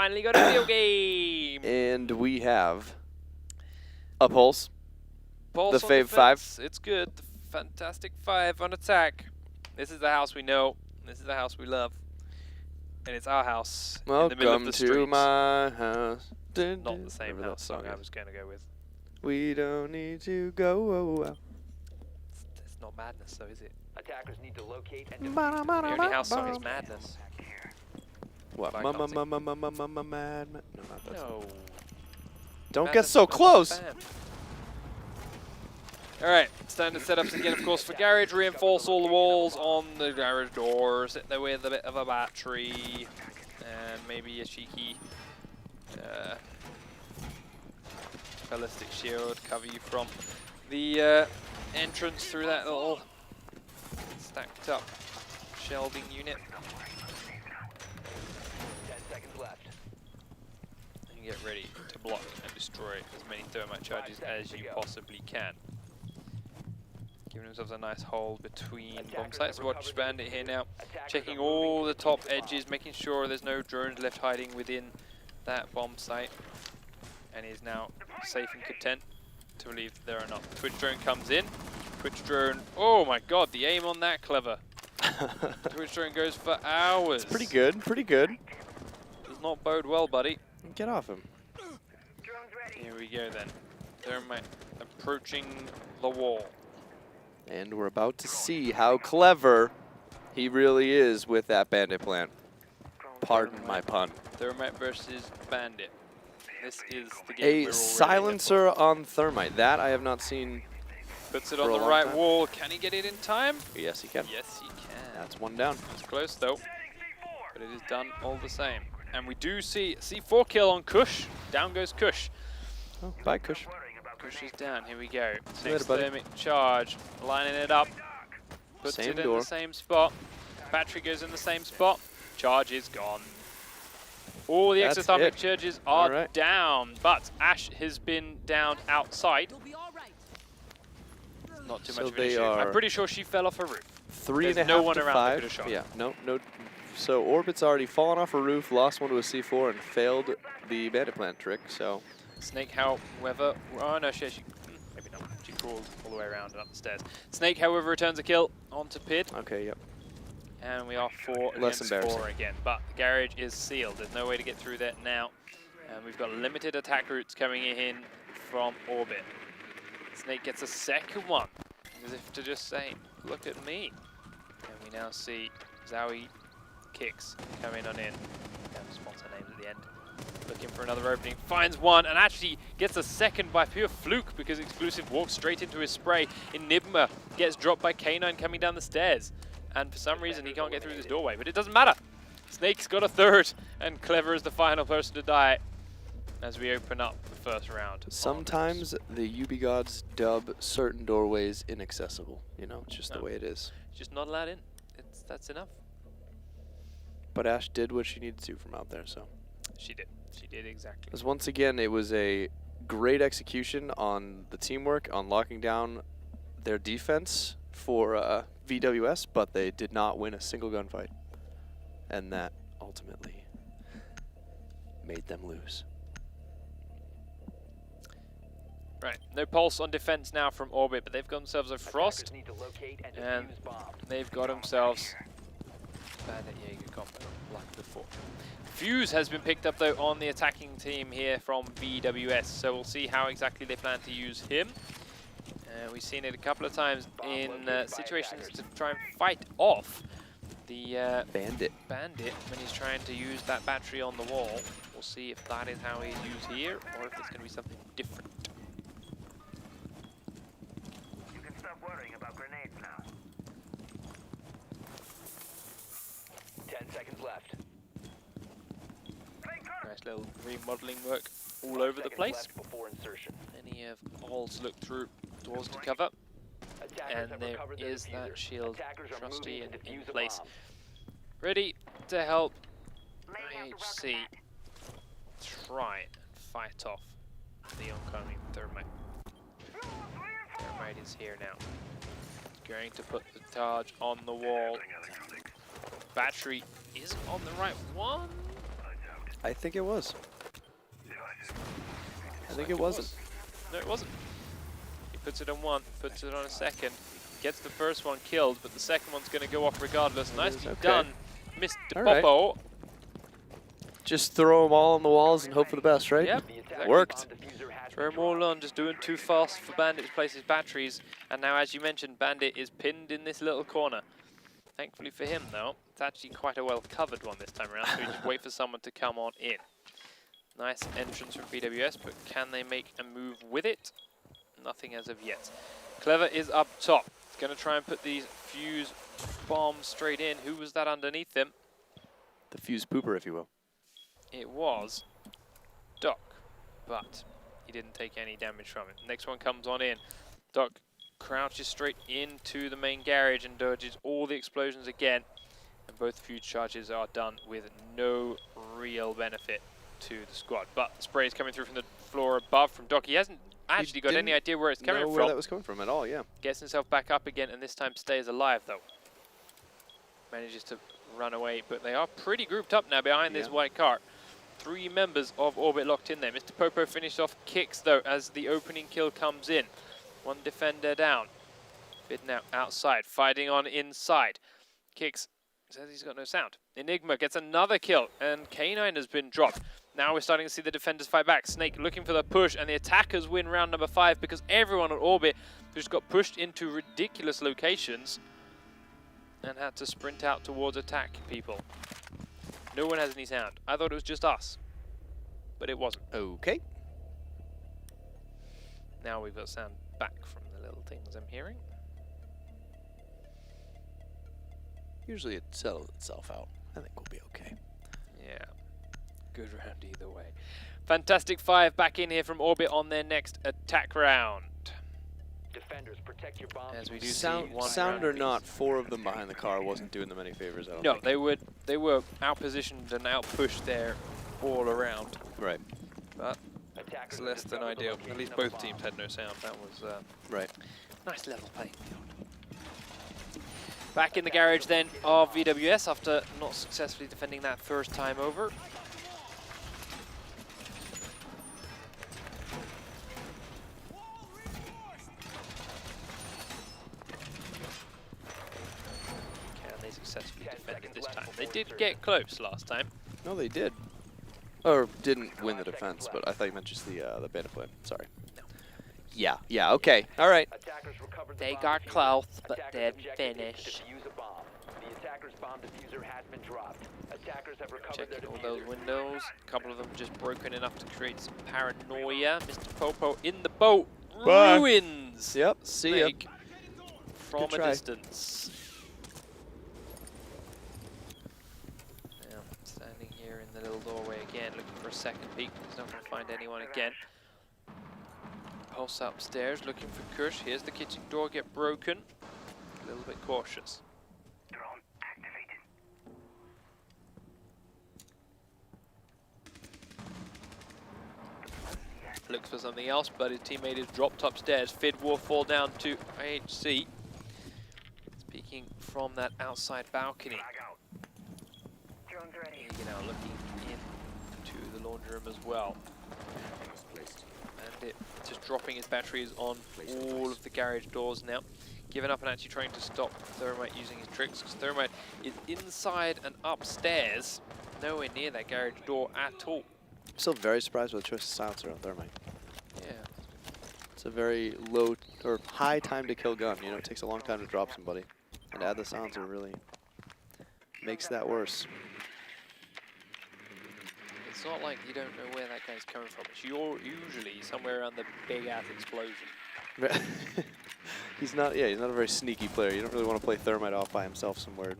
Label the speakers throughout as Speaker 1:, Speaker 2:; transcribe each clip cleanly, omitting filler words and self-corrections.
Speaker 1: finally got a video game.
Speaker 2: And we have a Pulse.
Speaker 1: Pulse
Speaker 2: the
Speaker 1: on
Speaker 2: Fave
Speaker 1: defense.
Speaker 2: 5.
Speaker 1: It's good. The Fantastic 5 on attack. This is the house we know. This is the house we love. And it's our house in the middle of
Speaker 2: Welcome
Speaker 1: the
Speaker 2: to
Speaker 1: street.
Speaker 2: my house.
Speaker 1: Not the same
Speaker 2: Whatever
Speaker 1: house
Speaker 2: that
Speaker 1: song
Speaker 2: song
Speaker 1: I
Speaker 2: is.
Speaker 1: was going to go with.
Speaker 2: We don't need to go.
Speaker 1: It's not Madness though, is it?
Speaker 3: Attackers need to locate and
Speaker 1: The only house song is Madness.
Speaker 2: What?
Speaker 1: I can't sing.
Speaker 2: Mad. No, not that.
Speaker 1: No.
Speaker 2: Don't
Speaker 1: Madness
Speaker 2: get so
Speaker 1: is not
Speaker 2: close.
Speaker 1: bad. Alright, standard setups again, of course, for garage. Reinforce all the walls on the garage doors. Hit there with a bit of a battery. And maybe a cheeky ballistic shield. Cover you from the entrance through that little stacked up shelving unit.
Speaker 3: 10 seconds left.
Speaker 1: And get ready to block and destroy as many thermite charges as you possibly can. Giving themselves a nice hole between bomb sites. Watch Bandit here now, checking all the top edges, making sure there's no drones left hiding within that bomb site. And he's now safe and content to believe that there are not. Twitch drone comes in. Twitch drone, oh my god, the aim on that clever. Twitch drone goes for hours.
Speaker 2: It's pretty good, pretty good.
Speaker 1: Does not bode well, buddy.
Speaker 2: Get off him.
Speaker 1: Here we go then. Thermite approaching the wall.
Speaker 2: And we're about to see how clever he really is with that bandit plant. Pardon my pun.
Speaker 1: Thermite versus Bandit. This is the game we're all
Speaker 2: A
Speaker 1: really
Speaker 2: silencer on thermite. That I have not seen.
Speaker 1: Puts it
Speaker 2: for
Speaker 1: on
Speaker 2: a
Speaker 1: the
Speaker 2: long
Speaker 1: right
Speaker 2: time.
Speaker 1: wall. Can he get it in time?
Speaker 2: Yes, he can.
Speaker 1: Yes, he can.
Speaker 2: That's one down.
Speaker 1: It's close though, but it is done all the same. And we do see C4 kill on Kush. Down goes Kush.
Speaker 2: Oh, bye, Kush.
Speaker 1: Kush is down. Here we go.
Speaker 2: See you
Speaker 1: Next
Speaker 2: later, buddy.
Speaker 1: thermic charge. Lining it up. Puts
Speaker 2: Same
Speaker 1: it in
Speaker 2: door.
Speaker 1: the same spot. Battery goes in the same spot. Charge is gone. All the
Speaker 2: That's
Speaker 1: exothermic
Speaker 2: it.
Speaker 1: charges are
Speaker 2: Alright.
Speaker 1: down, but Ash has been down outside. Not too
Speaker 2: So
Speaker 1: much of an
Speaker 2: they
Speaker 1: issue. I'm
Speaker 2: are
Speaker 1: pretty sure she fell off her roof.
Speaker 2: 3.5
Speaker 1: There's no one
Speaker 2: to
Speaker 1: around
Speaker 2: 5.
Speaker 1: that could've shot.
Speaker 2: Yeah, no. So Orbit's already fallen off a roof, lost one to a C4, and failed the bandit plant trick. So
Speaker 1: Snake, however, oh no, maybe not. She crawled all the way around and up the stairs. Snake, however, returns a kill onto Pid,
Speaker 2: okay, yep.
Speaker 1: and we are 4
Speaker 2: Less
Speaker 1: against
Speaker 2: embarrassing.
Speaker 1: 4 again. But the garage is sealed. There's no way to get through that now, and we've got limited attack routes coming in from orbit. Snake gets a second one, as if to just say, "Look at me." And we now see Zowie kicks coming on in. Sponsor names at the end. Looking for another opening, finds one, and actually gets a second by pure fluke because Exclusive walks straight into his spray. Enigma gets dropped by K9 coming down the stairs. And for some reason he can't get through this doorway, but it doesn't matter. Snake's got a third, and Clever is the final person to die as we open up the first round.
Speaker 2: Sometimes the UB gods dub certain doorways inaccessible. You know, it's just the way it is.
Speaker 1: Just not allowed in. That's enough.
Speaker 2: But Ash did what she needed to from out there, so.
Speaker 1: She did. She did exactly.
Speaker 2: Because once again, it was a great execution on the teamwork, on locking down their defense for VwS, but they did not win a single gunfight. And that ultimately made them lose.
Speaker 1: Right, no pulse on defense now from Orbit, but they've got themselves a Frost,
Speaker 3: Need to locate and
Speaker 1: and
Speaker 3: defuse bombs.
Speaker 1: they've got themselves Bandit Jaeger combo, like before. Fuse has been picked up though on the attacking team here from VwS, so we'll see how exactly they plan to use him. We've seen it a couple of times in situations to try and fight off the
Speaker 2: Bandit.
Speaker 1: when he's trying to use that battery on the wall. We'll see if that is how he's used here, or if it's going to be something different.
Speaker 3: You can stop worrying about grenades now. 10 seconds left.
Speaker 1: Nice little remodeling work all over the place.
Speaker 3: Left before insertion.
Speaker 1: Any of holes to look through, doors to cover,
Speaker 3: Attackers
Speaker 1: and
Speaker 3: have
Speaker 1: there
Speaker 3: recovered their
Speaker 1: is that
Speaker 3: diffuser.
Speaker 1: shield
Speaker 3: Attackers are
Speaker 1: trusty
Speaker 3: moving
Speaker 1: and
Speaker 3: to
Speaker 1: in
Speaker 3: defuse a
Speaker 1: place.
Speaker 3: bomb.
Speaker 1: Ready to help IHC try and fight off the oncoming thermite. Thermite is here now. Going to put the charge on the wall. Battery is on the right one.
Speaker 2: I think it was. I think it wasn't.
Speaker 1: No, it wasn't. He puts it on one, puts it on a second, gets the first one killed, but the second one's going to go off regardless. Nicely
Speaker 2: okay.
Speaker 1: done, Mr.
Speaker 2: All right.
Speaker 1: Popo.
Speaker 2: Just throw them all on the walls and hope for the best, right?
Speaker 1: Yep,
Speaker 2: Worked.
Speaker 1: Throw them all on, just doing too fast for Bandit to place his batteries. And now, as you mentioned, Bandit is pinned in this little corner. Thankfully for him, though, it's actually quite a well-covered one this time around, so you just wait for someone to come on in. Nice entrance from VwS, but can they make a move with it? Nothing as of yet. Clever is up top. He's going to try and put these fuse bombs straight in. Who was that underneath him?
Speaker 2: The fuse pooper, if you will.
Speaker 1: It was Doc, but he didn't take any damage from it. Next one comes on in. Doc crouches straight into the main garage and dodges all the explosions again. And both fuse charges are done with no real benefit to the squad. But the spray is coming through from the floor above from Doc. He hasn't actually got any idea where it's coming from.
Speaker 2: Where that was coming from at all, yeah.
Speaker 1: Gets himself back up again, and this time stays alive, though. Manages to run away, but they are pretty grouped up now behind this white car. 3 members of Orbit locked in there. Mr. Popo finished off kicks, though, as the opening kill comes in. 1 defender down. Fid now outside, fighting on inside. Kicks says he's got no sound. Enigma gets another kill, and K9 has been dropped. Now we're starting to see the defenders fight back. Snake looking for the push, and the attackers win round number 5 because everyone on Orbit just got pushed into ridiculous locations and had to sprint out towards attack people. No one has any sound. I thought it was just us, but it wasn't.
Speaker 2: Okay.
Speaker 1: Now we've got sound back from the little things I'm hearing.
Speaker 2: Usually it settles itself out. I think we'll be okay.
Speaker 1: Yeah, good round either way. Fantastic 5 back in here from Orbit on their next attack round.
Speaker 3: Defenders, protect your bombs.
Speaker 1: As we do
Speaker 2: Sound,
Speaker 1: see one
Speaker 2: sound or
Speaker 1: round
Speaker 2: not, 4 of them behind the car wasn't doing them any favors, I don't
Speaker 1: No,
Speaker 2: think.
Speaker 1: they were outpositioned and outpushed there all around.
Speaker 2: Right.
Speaker 1: But
Speaker 3: Attackers
Speaker 1: it's less than
Speaker 3: discovered the
Speaker 1: ideal.
Speaker 3: location
Speaker 1: At least
Speaker 3: of a
Speaker 1: both
Speaker 3: bomb.
Speaker 1: teams had no sound. That was
Speaker 2: Right.
Speaker 1: nice level playing field. Back in the garage then of VwS after not successfully defending that first time over. Can they successfully defend it this time? They did get close last time.
Speaker 2: No, they did. Or didn't win the defense, but I thought you meant just the bandit play. Sorry.
Speaker 1: No.
Speaker 2: Yeah, okay. All right.
Speaker 3: Attackers recovered the
Speaker 1: They
Speaker 3: bomb
Speaker 1: got
Speaker 3: diffuser.
Speaker 1: close, but
Speaker 3: Attackers'
Speaker 1: didn't
Speaker 3: objective is to
Speaker 1: finish.
Speaker 3: defuse a bomb. The attacker's bomb diffuser has been dropped. Attackers have recovered their
Speaker 1: Checking all
Speaker 3: diffuser.
Speaker 1: those windows. A couple of them just broken enough to create some paranoia. Mr. Popo in the boat.
Speaker 2: Bye.
Speaker 1: Ruins.
Speaker 2: Yep, see ya.
Speaker 1: Snake from
Speaker 2: Good
Speaker 1: a
Speaker 2: try.
Speaker 1: distance. Now, standing here in the little doorway again, looking for a second peek. He's not going to find anyone again. Pulse upstairs, looking for Kush. Here's the kitchen door get broken. A little bit cautious.
Speaker 3: Drone activated.
Speaker 1: Looks for something else, but his teammate is dropped upstairs. Fid will fall down to IHC. Speaking from that outside balcony.
Speaker 3: Drone's ready.
Speaker 1: You know, looking into the laundry room as well. And it just dropping his batteries on all of the garage doors now. Giving up and actually trying to stop Thermite using his tricks, because Thermite is inside and upstairs, nowhere near that garage door at all.
Speaker 2: I'm still very surprised with the choice of silencer on Thermite.
Speaker 1: Yeah.
Speaker 2: It's a very low or high time to kill gun. You know, it takes a long time to drop somebody. And to add the silencer really makes that worse.
Speaker 1: It's not like you don't know where that guy's coming from. It's usually somewhere around the big ass explosion.
Speaker 2: He's not a very sneaky player. You don't really want to play Thermite off by himself somewhere.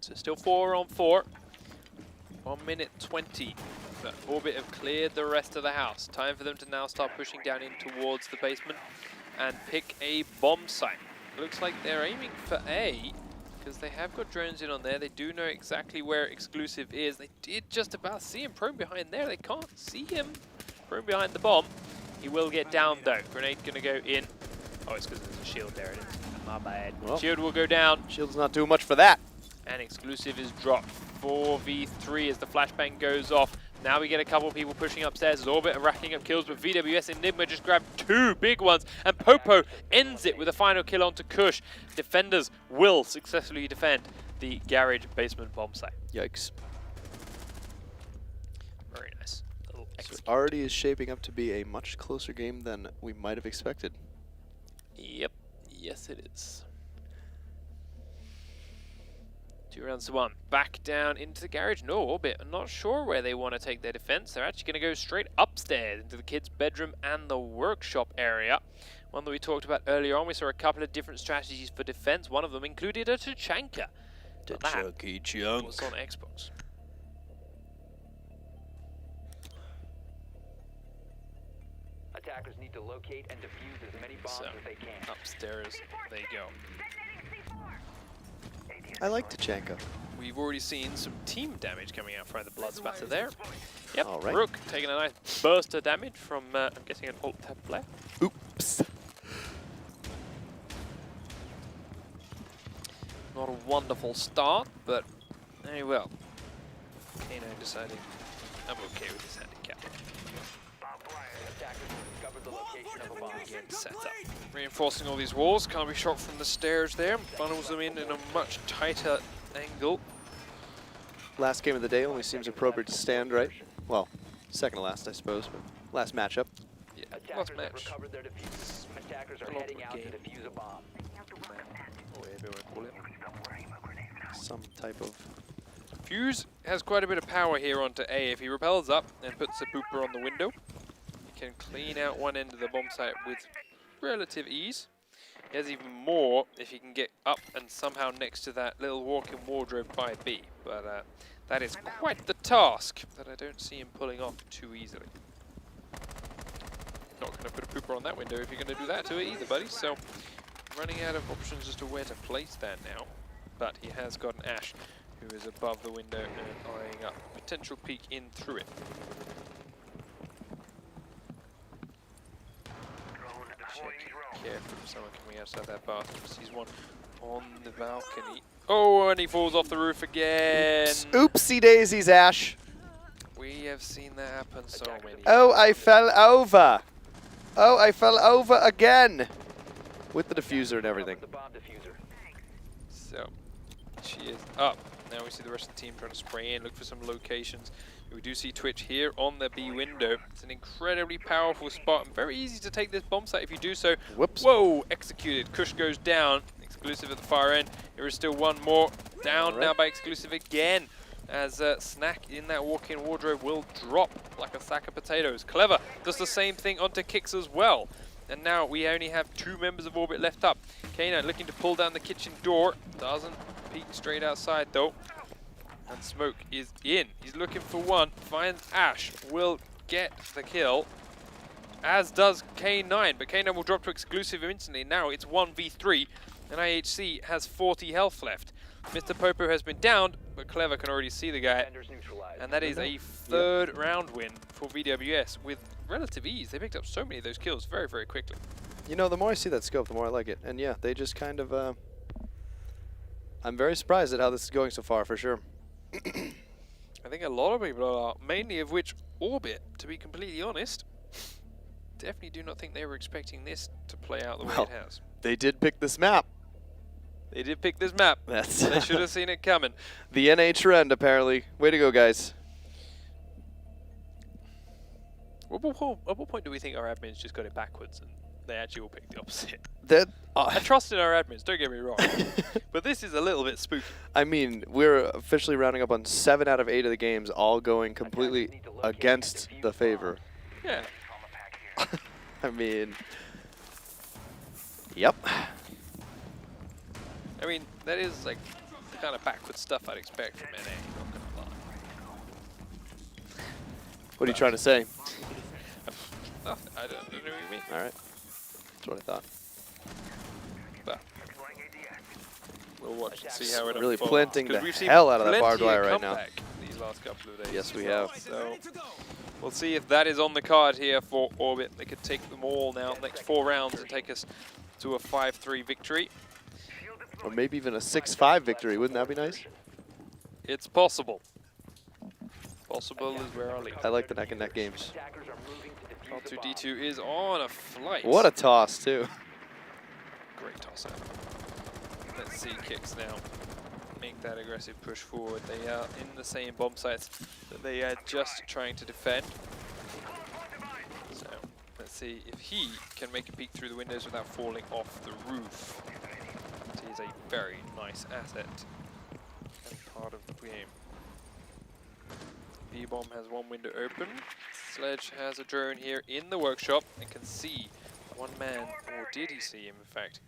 Speaker 1: So still 4 on 4. 1 minute 20. But Orbit have cleared the rest of the house. Time for them to now start pushing down in towards the basement and pick a bomb site. Looks like they're aiming for A, because they have got drones in on there. They do know exactly where Exclusive is. They did just about see him prone behind there. They can't see him prone behind the bomb. He will get down though. Grenade gonna go in. Oh, it's because there's a shield there. It is. My bad.
Speaker 2: Well.
Speaker 1: Shield will go down.
Speaker 2: Shield's not doing much for that.
Speaker 1: And exclusive is dropped. 4v3 as the flashbang goes off. Now we get a couple of people pushing upstairs. Zorbit are racking up kills, but VwS and Enigma just grabbed 2 big ones. And Popo ends it with a final kill onto Kush. Defenders will successfully defend the garage basement bomb site.
Speaker 2: Yikes.
Speaker 1: Very nice. Little
Speaker 2: So it
Speaker 1: execute.
Speaker 2: already is shaping up to be a much closer game than we might have expected.
Speaker 1: Yep. Yes, it is. 2 rounds to 1. Back down into the garage. No, Orbit. I'm not sure where they want to take their defense. They're actually going to go straight upstairs into the kids' bedroom and the workshop area. One that we talked about earlier on. We saw a couple of different strategies for defense. One of them included a Tachanka. But that
Speaker 2: Chunky chunk.
Speaker 1: was on Xbox.
Speaker 3: Attackers need to locate and defuse as many bombs
Speaker 1: So,
Speaker 3: as they can.
Speaker 1: upstairs they go.
Speaker 2: I like Tachanka.
Speaker 1: We've already seen some team damage coming out from the blood spatter there. Yep,
Speaker 2: All right.
Speaker 1: Rook taking a nice burst of damage from, I'm guessing, an alt-tab player.
Speaker 2: Oops.
Speaker 1: Not a wonderful start, but very well. Kano deciding I'm okay with his handicap.
Speaker 3: Attackers discovered the location of a bomb.
Speaker 1: Again, set up. Reinforcing all these walls, can't be shot from the stairs there. Funnels them in a much tighter angle.
Speaker 2: Last game of the day only seems appropriate to stand, right? Well, second to last, I suppose, but last matchup.
Speaker 1: Yeah,
Speaker 3: Attackers
Speaker 1: last
Speaker 3: have
Speaker 1: match.
Speaker 3: recovered their defuse. Attackers are
Speaker 1: Log
Speaker 3: heading out to
Speaker 1: game.
Speaker 3: defuse a bomb.
Speaker 1: Whatever you call it.
Speaker 2: Some type of...
Speaker 1: Fuse has quite a bit of power here onto A. If he repels up and puts a booper on the window, he can clean out one end of the bomb site with relative ease. He has even more if he can get up and somehow next to that little walk-in wardrobe by B. But that is quite the task that I don't see him pulling off too easily. Not going to put a pooper on that window if you're going to do that to it either, buddy. So running out of options as to where to place that now. But he has got an Ash who is above the window and eyeing up potential peek in through it. Check carefully for someone coming outside that bathroom. Sees one on the balcony. Oh, and he falls off the roof again.
Speaker 2: Oopsie daisies, Ash.
Speaker 1: We have seen that happen so many
Speaker 2: Oh, I
Speaker 1: times.
Speaker 2: fell over. Oh, I fell over again. With the diffuser and everything.
Speaker 3: The bomb diffuser.
Speaker 1: So, she is up. Now we see the rest of the team trying to spray in, look for some locations. We do see Twitch here on the B window. It's an incredibly powerful spot and very easy to take this bomb site if you do so.
Speaker 2: Whoops.
Speaker 1: Whoa, executed. Kush goes down. Exclusive at the far end. There is still one more. Down now by Exclusive again. As Snack in that walk-in wardrobe will drop like a sack of potatoes. Clever does the same thing onto Kicks as well. And now we only have 2 members of Orbit left up. Kano looking to pull down the kitchen door. Doesn't peek straight outside though. And Smoke is in. He's looking for one. Finds Ash. Will get the kill. As does K9. But K9 will drop to Exclusive instantly. Now it's 1v3. And IHC has 40 health left. Mr. Popo has been downed, but Clever can already see the guy.
Speaker 3: Defenders neutralized.
Speaker 1: And that is a 3rd round win for VwS with relative ease. They picked up so many of those kills very, very quickly.
Speaker 2: You know, the more I see that scope, the more I like it. And yeah, they just kind of... I'm very surprised at how this is going so far, for sure.
Speaker 1: I think a lot of people are, mainly of which Orbit, to be completely honest, definitely do not think they were expecting this to play out the way it has.
Speaker 2: They did pick this map.
Speaker 1: They did pick this map.
Speaker 2: That's
Speaker 1: They should have seen it coming.
Speaker 2: the NA trend, apparently. Way to go, guys.
Speaker 1: At what point do we think our admins just got it backwards and they actually all picked the opposite?
Speaker 2: That,
Speaker 1: I trust in our admins, don't get me wrong. But this is a little bit spooky.
Speaker 2: I mean, we're officially rounding up on 7 out of 8 of the games, all going completely against the favor.
Speaker 1: Yeah.
Speaker 2: I mean, yep.
Speaker 1: I mean, that is like the kind of backward stuff I'd expect from NA, not gonna lie.
Speaker 2: What are you trying to say?
Speaker 1: Nothing, I don't know what you mean.
Speaker 2: All right. That's what I thought.
Speaker 1: But we'll watch and see how it
Speaker 2: Really
Speaker 1: unfolds.
Speaker 2: planting
Speaker 1: 'Cause
Speaker 2: the
Speaker 1: we've seen
Speaker 2: hell out of that
Speaker 1: plenty
Speaker 2: barbed
Speaker 1: of
Speaker 2: wire right now.
Speaker 1: comeback these last couple of days.
Speaker 2: Yes, we
Speaker 1: as well.
Speaker 2: have.
Speaker 1: So we'll see if that is on the card here for Orbit. They could take them all now, next 4 rounds, and take us to a 5-3 victory.
Speaker 2: Or maybe even a 6-5 victory. Wouldn't that be nice?
Speaker 1: It's possible. Possible is where I'll leave.
Speaker 2: I like the neck-and-neck games.
Speaker 3: Attackers are moving to defuse the bomb.
Speaker 1: R2D2 is on a flight.
Speaker 2: What a toss, too.
Speaker 1: Great toss out. Let's see Kicks now make that aggressive push forward. They are in the same bomb sites that they are just trying to defend. So let's see if he can make a peek through the windows without falling off the roof. He is a very nice asset and part of the game. B-Bomb has one window open. Sledge has a drone here in the workshop and can see one man, or did he see him in fact,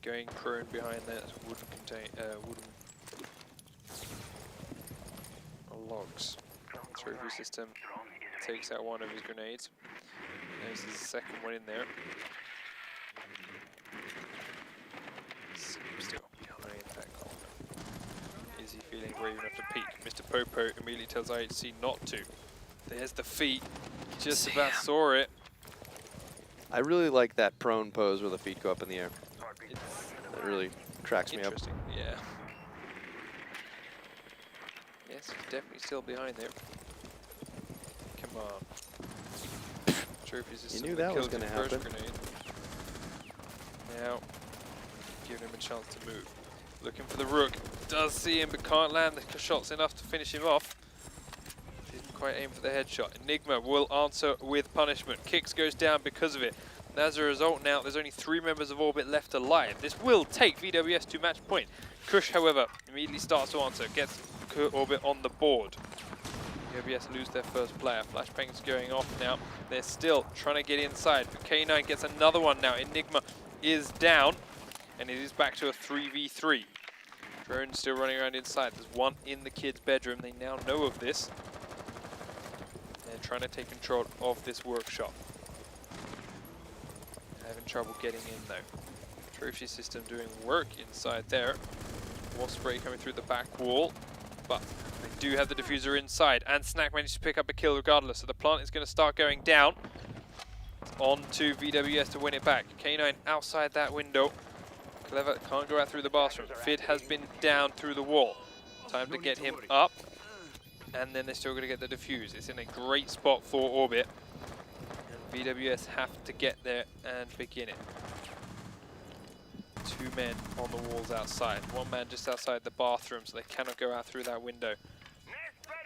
Speaker 1: going prone behind that wooden logs. Trophy system takes out one of his grenades. There's the second one in there. Still behind that corner. Is he feeling brave enough to peek? Mr. Popo immediately tells IHC not to. There's the feet. Just about saw it.
Speaker 2: I really like that prone pose where the feet go up in the air. That really cracks me up.
Speaker 1: Interesting, yeah. Yes, he's definitely still behind there. Come on. Trophy system
Speaker 2: knew that was
Speaker 1: killed
Speaker 2: gonna
Speaker 1: his first
Speaker 2: happen.
Speaker 1: grenade. Now, giving him a chance to move. Looking for the rook. Does see him, but can't land the shots enough to finish him off. Didn't quite aim for the headshot. Enigma will answer with punishment. Kicks goes down because of it. And as a result now, there's only 3 members of Orbit left alive. This will take VwS to match point. Kush, however, immediately starts to answer. Gets Orbit on the board. VwS lose their first player. Flashbang's going off now. They're still trying to get inside. But K9 gets another one now. Enigma is down. And it is back to a 3v3. Drone still running around inside. There's one in the kid's bedroom. They now know of this. They're trying to take control of this workshop. Having trouble getting in though. Trophy system doing work inside there. Wasp spray coming through the back wall. But they do have the diffuser inside. And Snack managed to pick up a kill regardless. So the plant is going to start going down. On to VwS to win it back. K9 outside that window. Clever can't go out through the bathroom. Fid has been down through the wall. Time to get him up. And then they're still going to get the defuse. It's in a great spot for Orbit. And VwS have to get there and begin it. 2 men on the walls outside. 1 man just outside the bathroom, so they cannot go out through that window.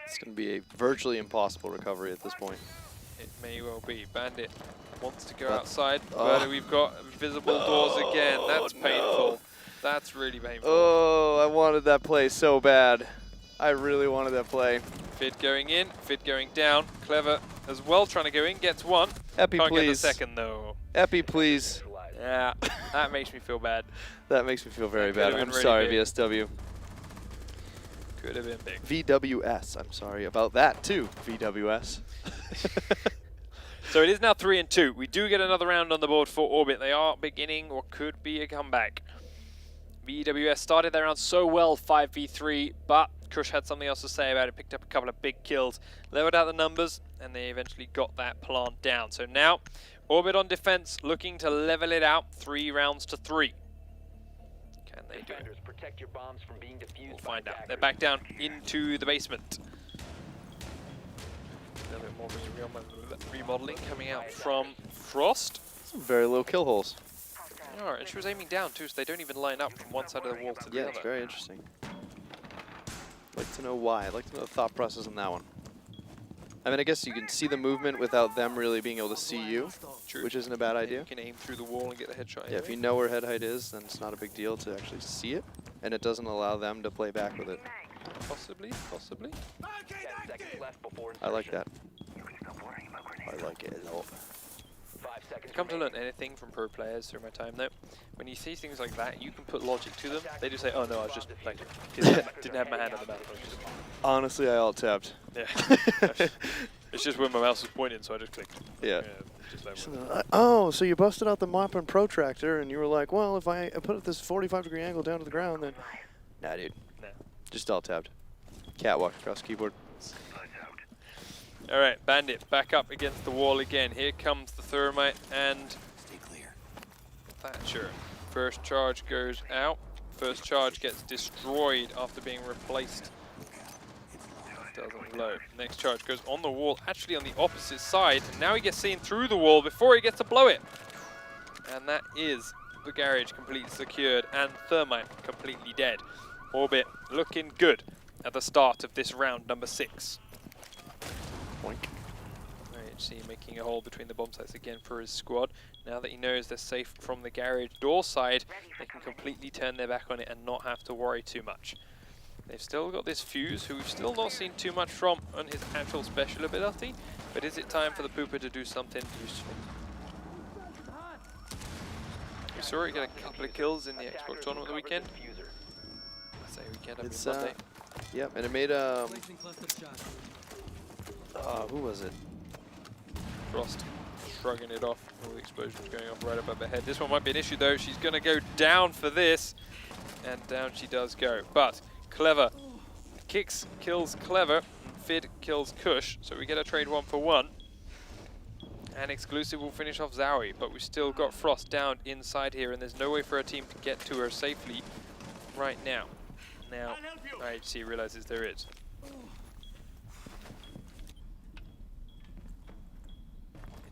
Speaker 2: It's going to be a virtually impossible recovery at this point.
Speaker 1: It may well be. Bandit wants to go outside, but we've got visible doors again. That's painful.
Speaker 2: No.
Speaker 1: That's really painful.
Speaker 2: Oh, I wanted that play so bad. I really wanted that play.
Speaker 1: Fid going in, Fid going down. Clever as well trying to go in, gets one.
Speaker 2: Epi,
Speaker 1: Can't
Speaker 2: please.
Speaker 1: get the second though.
Speaker 2: Epi, please.
Speaker 1: Yeah, that makes me feel bad.
Speaker 2: That makes me feel very
Speaker 1: That
Speaker 2: bad.
Speaker 1: could've
Speaker 2: I'm
Speaker 1: been really
Speaker 2: sorry,
Speaker 1: big.
Speaker 2: VSW.
Speaker 1: Could have been big.
Speaker 2: VwS. I'm sorry about that too, VwS.
Speaker 1: So it is now 3-2. We do get another round on the board for Orbit. They are beginning or could be a comeback. VwS started their round so well, 5v3, but Kush had something else to say about it, picked up a couple of big kills, leveled out the numbers, and they eventually got that plant down. So now, Orbit on defense, looking to level it out 3 rounds to 3. Can they do it?
Speaker 3: Protect your bombs from being defused.
Speaker 1: We'll find out. They're back down into the basement. A little bit more remodeling coming out from Frost.
Speaker 2: Some very low kill holes.
Speaker 1: Oh, and she was aiming down too, so they don't even line up from one side of the wall to the
Speaker 2: Yeah,
Speaker 1: other.
Speaker 2: it's very interesting. I'd like to know why. I'd like to know the thought process on that one. I mean, I guess you can see the movement without them really being able to see you,
Speaker 1: True.
Speaker 2: which isn't a bad
Speaker 1: And
Speaker 2: idea.
Speaker 1: you can aim through the wall and get the headshot.
Speaker 2: Yeah, if you know where head height is, then it's not a big deal to actually see it, and it doesn't allow them to play back with it.
Speaker 1: Possibly, possibly.
Speaker 3: 10 seconds left before
Speaker 2: I like
Speaker 3: insertion.
Speaker 2: that. I like it a lot.
Speaker 3: 5 seconds.
Speaker 1: I've come to learn
Speaker 3: remaining.
Speaker 1: anything from pro players through my time though. When you see things like that, you can put logic to them. They just say, oh no, I was just like, didn't have my hand on the mouse. I was just,
Speaker 2: Honestly, I alt-tabbed.
Speaker 1: yeah. It's just where my mouse was pointing, so I just clicked.
Speaker 2: Yeah.
Speaker 1: Just like,
Speaker 2: So, oh, so you busted out the mop and protractor, and you were like, well, if I put it this 45-degree angle down to the ground, then... Nah, dude.
Speaker 1: nah.
Speaker 2: Just alt-tabbed. Catwalk across the keyboard.
Speaker 1: All right, Bandit back up against the wall again. Here comes the Thermite and Thatcher. First charge goes out. First charge gets destroyed after being replaced. Doesn't blow. Next charge goes on the wall, actually on the opposite side, and now he gets seen through the wall before he gets to blow it. And that is the garage completely secured and Thermite completely dead. Orbit looking good at the start of this round number 6.
Speaker 2: Boink.
Speaker 1: IHC making a hole between the bomb sites again for his squad. Now that he knows they're safe from the garage door side, they can completely turn their back on it and not have to worry too much. They've still got this Fuse, who we've still not seen too much from on his actual special ability, but is it time for the Pooper to do something useful? We saw it get a couple of kills in the Xbox tournament on the weekend. I say weekend, I mean Monday.
Speaker 2: Yep, and it made who was it?
Speaker 1: Frost shrugging it off. All the explosions going off right above her head. This one might be an issue though. She's going to go down for this, and down she does go. But Clever kicks, kills Clever, and Fid kills Kush. So we get a trade 1-for-1. And Exclusive will finish off Zowie, but we've still got Frost down inside here, and there's no way for our team to get to her safely right now. Now, IHC realizes there is.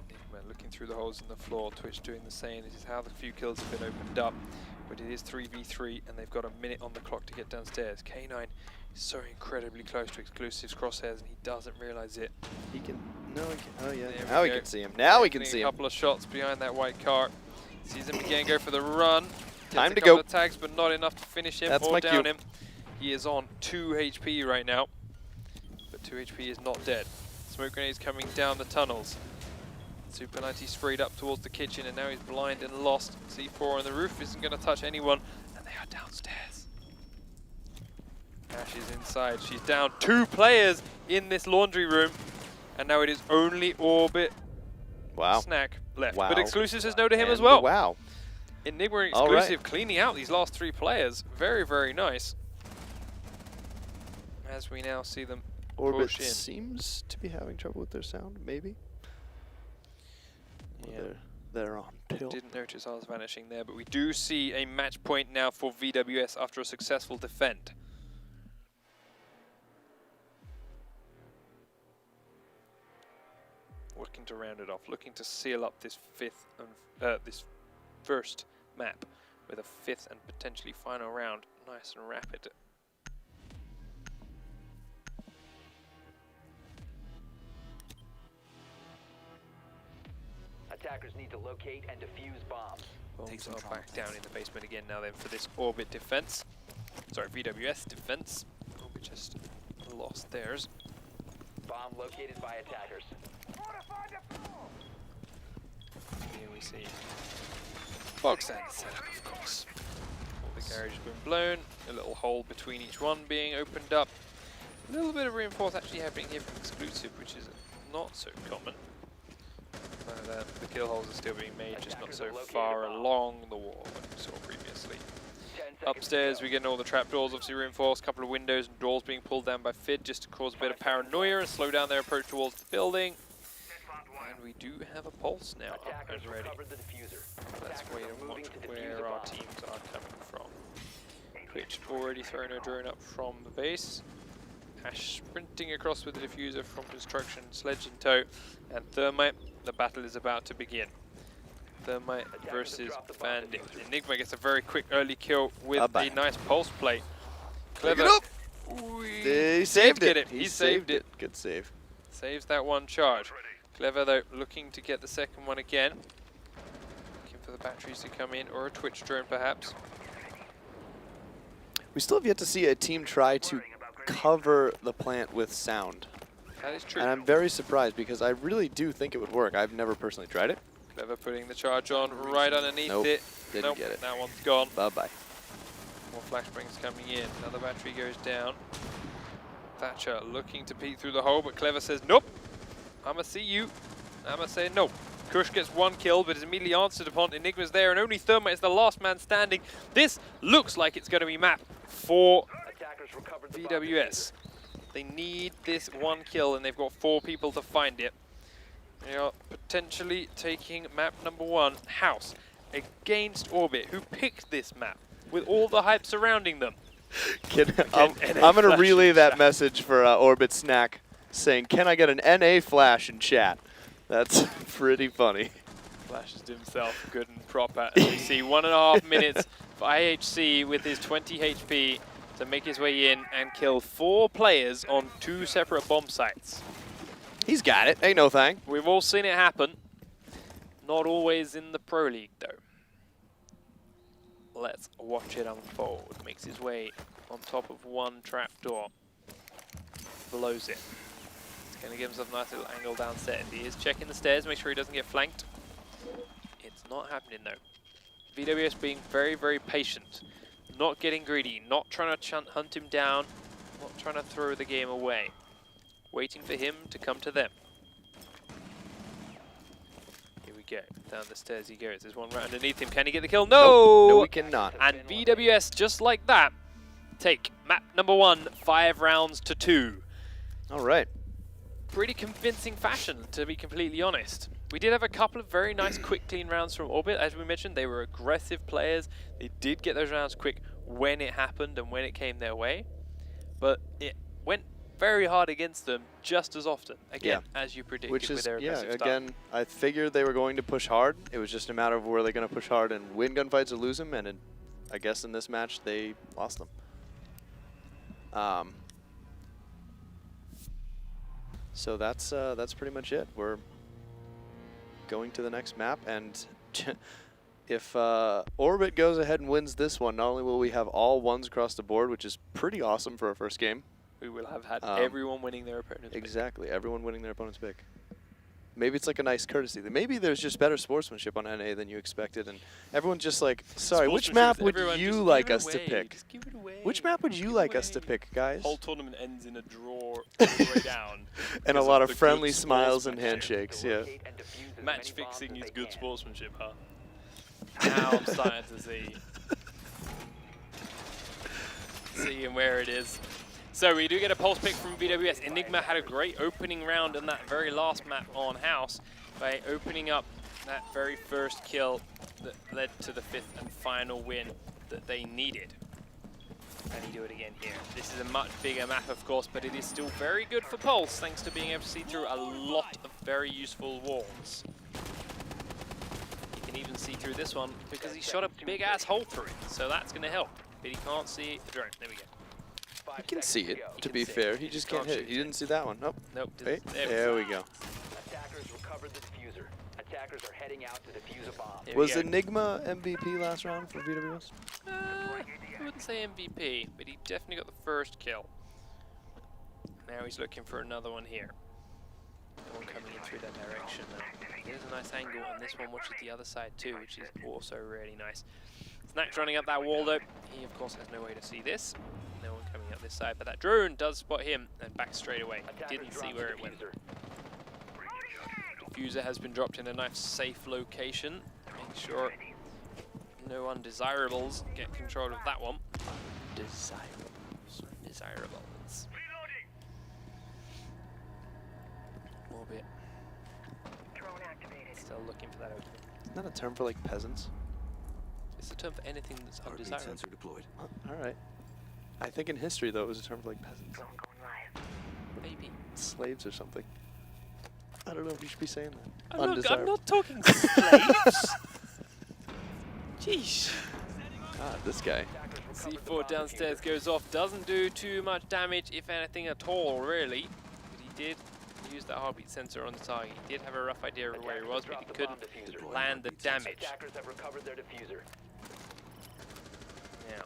Speaker 1: Enigma looking through the holes in the floor, Twitch doing the same. This is how the few kills have been opened up, but it is 3v3, and they've got a minute on the clock to get downstairs. K9 is so incredibly close to Exclusive's crosshairs, and he doesn't realize it.
Speaker 2: He can. No, he can. Oh yeah.
Speaker 1: There
Speaker 2: Now
Speaker 1: we
Speaker 2: he
Speaker 1: go.
Speaker 2: can see him. Now we can
Speaker 1: Getting
Speaker 2: see
Speaker 1: a
Speaker 2: him.
Speaker 1: couple of shots behind that white car. Sees him again go for the run. Gets
Speaker 2: Time
Speaker 1: a
Speaker 2: to
Speaker 1: couple
Speaker 2: go.
Speaker 1: of tags, but not enough to finish him
Speaker 2: That's
Speaker 1: or
Speaker 2: my
Speaker 1: down
Speaker 2: cue.
Speaker 1: him. He is on 2 HP right now, but 2 HP is not dead. Smoke grenades coming down the tunnels. Super 90 sprayed up towards the kitchen, and now he's blind and lost. C4 on the roof isn't going to touch anyone, and they are downstairs. Ash is inside. She's down 2 players in this laundry room, and now it is only Orbit
Speaker 2: Wow.
Speaker 1: Snack left.
Speaker 2: Wow.
Speaker 1: But Exclusive says no to him
Speaker 2: And
Speaker 1: as well.
Speaker 2: Wow.
Speaker 1: Enigma and
Speaker 2: All
Speaker 1: Exclusive
Speaker 2: right.
Speaker 1: cleaning out these last 3 players. Very, very nice. As we now see them
Speaker 2: Orbit
Speaker 1: push in.
Speaker 2: seems to be having trouble with their sound, maybe.
Speaker 1: Yeah.
Speaker 2: They're on pill.
Speaker 1: Didn't notice I was vanishing there, but we do see a match point now for VwS after a successful defend. Looking to round it off, looking to seal up this this first map with a 5th and potentially final round, nice and rapid.
Speaker 3: Attackers need to locate and defuse bombs.
Speaker 1: Bombs are back down in the basement again now then for this Orbit defense. Sorry, VwS defense. Orbit just lost theirs.
Speaker 3: Bomb located by attackers.
Speaker 1: Here we see box and setup, of course. All the garage has been blown, a little hole between each one being opened up. A little bit of reinforce actually happening here from Exclusive, which is not so common. The kill holes are still being made, just not so far along the wall like we saw previously. Upstairs, we're getting all the trapdoors obviously reinforced, a couple of windows and doors being pulled down by Fid just to cause a bit of paranoia and slow down their approach towards the building. And we do have a pulse now up
Speaker 3: Attackers
Speaker 1: and ready.
Speaker 3: recovered the diffuser.
Speaker 1: Let's
Speaker 3: Attackers
Speaker 1: wait
Speaker 3: are
Speaker 1: and
Speaker 3: moving
Speaker 1: watch
Speaker 3: to defuse
Speaker 1: where
Speaker 3: the
Speaker 1: our
Speaker 3: bomb.
Speaker 1: teams are coming from. Twitch already thrown a drone up from the base. Ash sprinting across with the diffuser from construction, sledge in tow, and Thermite. The battle is about to begin. Thermite versus Bandit. Enigma gets a very quick early kill with a nice pulse play. Clever.
Speaker 2: Pick it up.
Speaker 1: Ooh,
Speaker 2: They saved
Speaker 1: get
Speaker 2: it.
Speaker 1: He saved it.
Speaker 2: Good save.
Speaker 1: Saves that one charge. Clever though, looking to get the second one again. Looking for the batteries to come in, or a Twitch drone perhaps.
Speaker 2: We still have yet to see a team try to cover the plant with sound.
Speaker 1: That is true.
Speaker 2: And I'm very surprised because I really do think it would work. I've never personally tried it.
Speaker 1: Clever putting the charge on right underneath
Speaker 2: Nope,
Speaker 1: it.
Speaker 2: didn't
Speaker 1: Nope,
Speaker 2: get it.
Speaker 1: that one's gone.
Speaker 2: Bye-bye.
Speaker 1: More flashbangs coming in. Another battery goes down. Thatcher looking to peek through the hole, but Clever says, nope, I'ma see you. I'ma say no. Kush gets 1 kill, but is immediately answered upon. Enigma's there, and only Thermite is the last man standing. This looks like it's going to be map for
Speaker 3: Attackers recovered the bomb
Speaker 1: VwS. They need this 1 kill, and they've got 4 people to find it. They are potentially taking map number 1, House, against Orbit, who picked this map. with all the hype surrounding them.
Speaker 2: I'm going to relay that message for Orbit Snack saying, can I get an NA flash in chat? That's pretty funny.
Speaker 1: Flashes to himself good and proper. And we see 1.5 minutes for IHC with his 20 HP to make his way in and kill 4 players on 2 separate bomb sites.
Speaker 2: He's got it. Ain't no thing.
Speaker 1: We've all seen it happen. Not always in the Pro League, though. Let's watch it unfold. Makes his way on top of one trapdoor. Blows it. He's going to give himself a nice little angle downstairs. He is checking the stairs, make sure he doesn't get flanked. It's not happening, though. VwS being very, very patient. Not getting greedy. Not trying to hunt him down. Not trying to throw the game away. Waiting for him to come to them. Here we go. Down the stairs he goes. There's one right underneath him. Can he get the kill? No!
Speaker 2: Nope. No, we cannot.
Speaker 1: And VwS, just like that, take map number 1, 5 rounds to 2.
Speaker 2: All right.
Speaker 1: Pretty convincing fashion, to be completely honest. We did have a couple of very nice, quick, clean rounds from Orbit. As we mentioned, they were aggressive players. They did get those rounds quick when it happened and when it came their way. But it went very hard against them just as often, again, as you predicted.
Speaker 2: Which is,
Speaker 1: with their aggressive
Speaker 2: again, I figured they were going to push hard. It was just a matter of were they going to push hard and win gunfights or lose them, and I guess in this match they lost them. So that's pretty much it. We're going to the next map, and if Orbit goes ahead and wins this one, not only will we have all ones across the board, which is pretty awesome for our first game.
Speaker 1: We will have had everyone winning their opponent's
Speaker 2: Exactly, everyone winning their opponent's pick. Maybe it's like a nice courtesy. Maybe there's just better sportsmanship on NA than you expected, and everyone's just like, sorry, which map would you like us to pick?
Speaker 1: Just give it away.
Speaker 2: Which map would you like us to pick, guys?
Speaker 4: Whole tournament ends in a draw all the way down.
Speaker 2: And a lot of friendly smiles and handshakes, yeah.
Speaker 4: Match fixing is good sportsmanship, huh?
Speaker 1: Now I'm starting to see where it is. So we do get a pulse pick from VwS. Enigma had a great opening round in that very last map on House by opening up that very first kill that led to the 5th and final win that they needed. Can he do it again here? This is a much bigger map, of course, but it is still very good for Pulse, thanks to being able to see through a lot of very useful walls. You can even see through this one because he shot a big-ass hole through it, so that's going to help. But he can't see the drone. There we go.
Speaker 2: He can see it, to be fair. He just can't hit it. He didn't see that one. Nope.
Speaker 1: Nope.
Speaker 2: Wait, there we go.
Speaker 3: Attackers recovered the diffuser. Attackers are heading out to defuse a bomb.
Speaker 2: Was Enigma MVP last round for VwS?
Speaker 1: I wouldn't say MVP, but he definitely got the first kill. Now he's looking for another one here. No one coming in through that direction now. There's a nice angle, and this one watches the other side too, which is also really nice. Snack's running up that wall though. He of course has no way to see this. No one coming up this side, but that drone does spot him and back straight away. Didn't see where it went. Diffuser has been dropped in a nice safe location. Make sure no undesirables get control of that one. Undesirables. Orbit. Still looking for that opening.
Speaker 2: Isn't that a term for like peasants?
Speaker 1: It's a term for anything that's undesirable.
Speaker 5: Sensor deployed.
Speaker 2: All right. I think in history though it was a term for like peasants.
Speaker 1: Maybe.
Speaker 2: Slaves or something. I don't know if you should be saying that.
Speaker 1: I'm not talking slaves. Jeez.
Speaker 2: God, this guy.
Speaker 1: C4 downstairs goes off, doesn't do too much damage, if anything at all, really. But he did use that heartbeat sensor on the target. He did have a rough idea of where he was, but he couldn't land the damage.
Speaker 3: Attackers have recovered their diffuser.
Speaker 1: Now,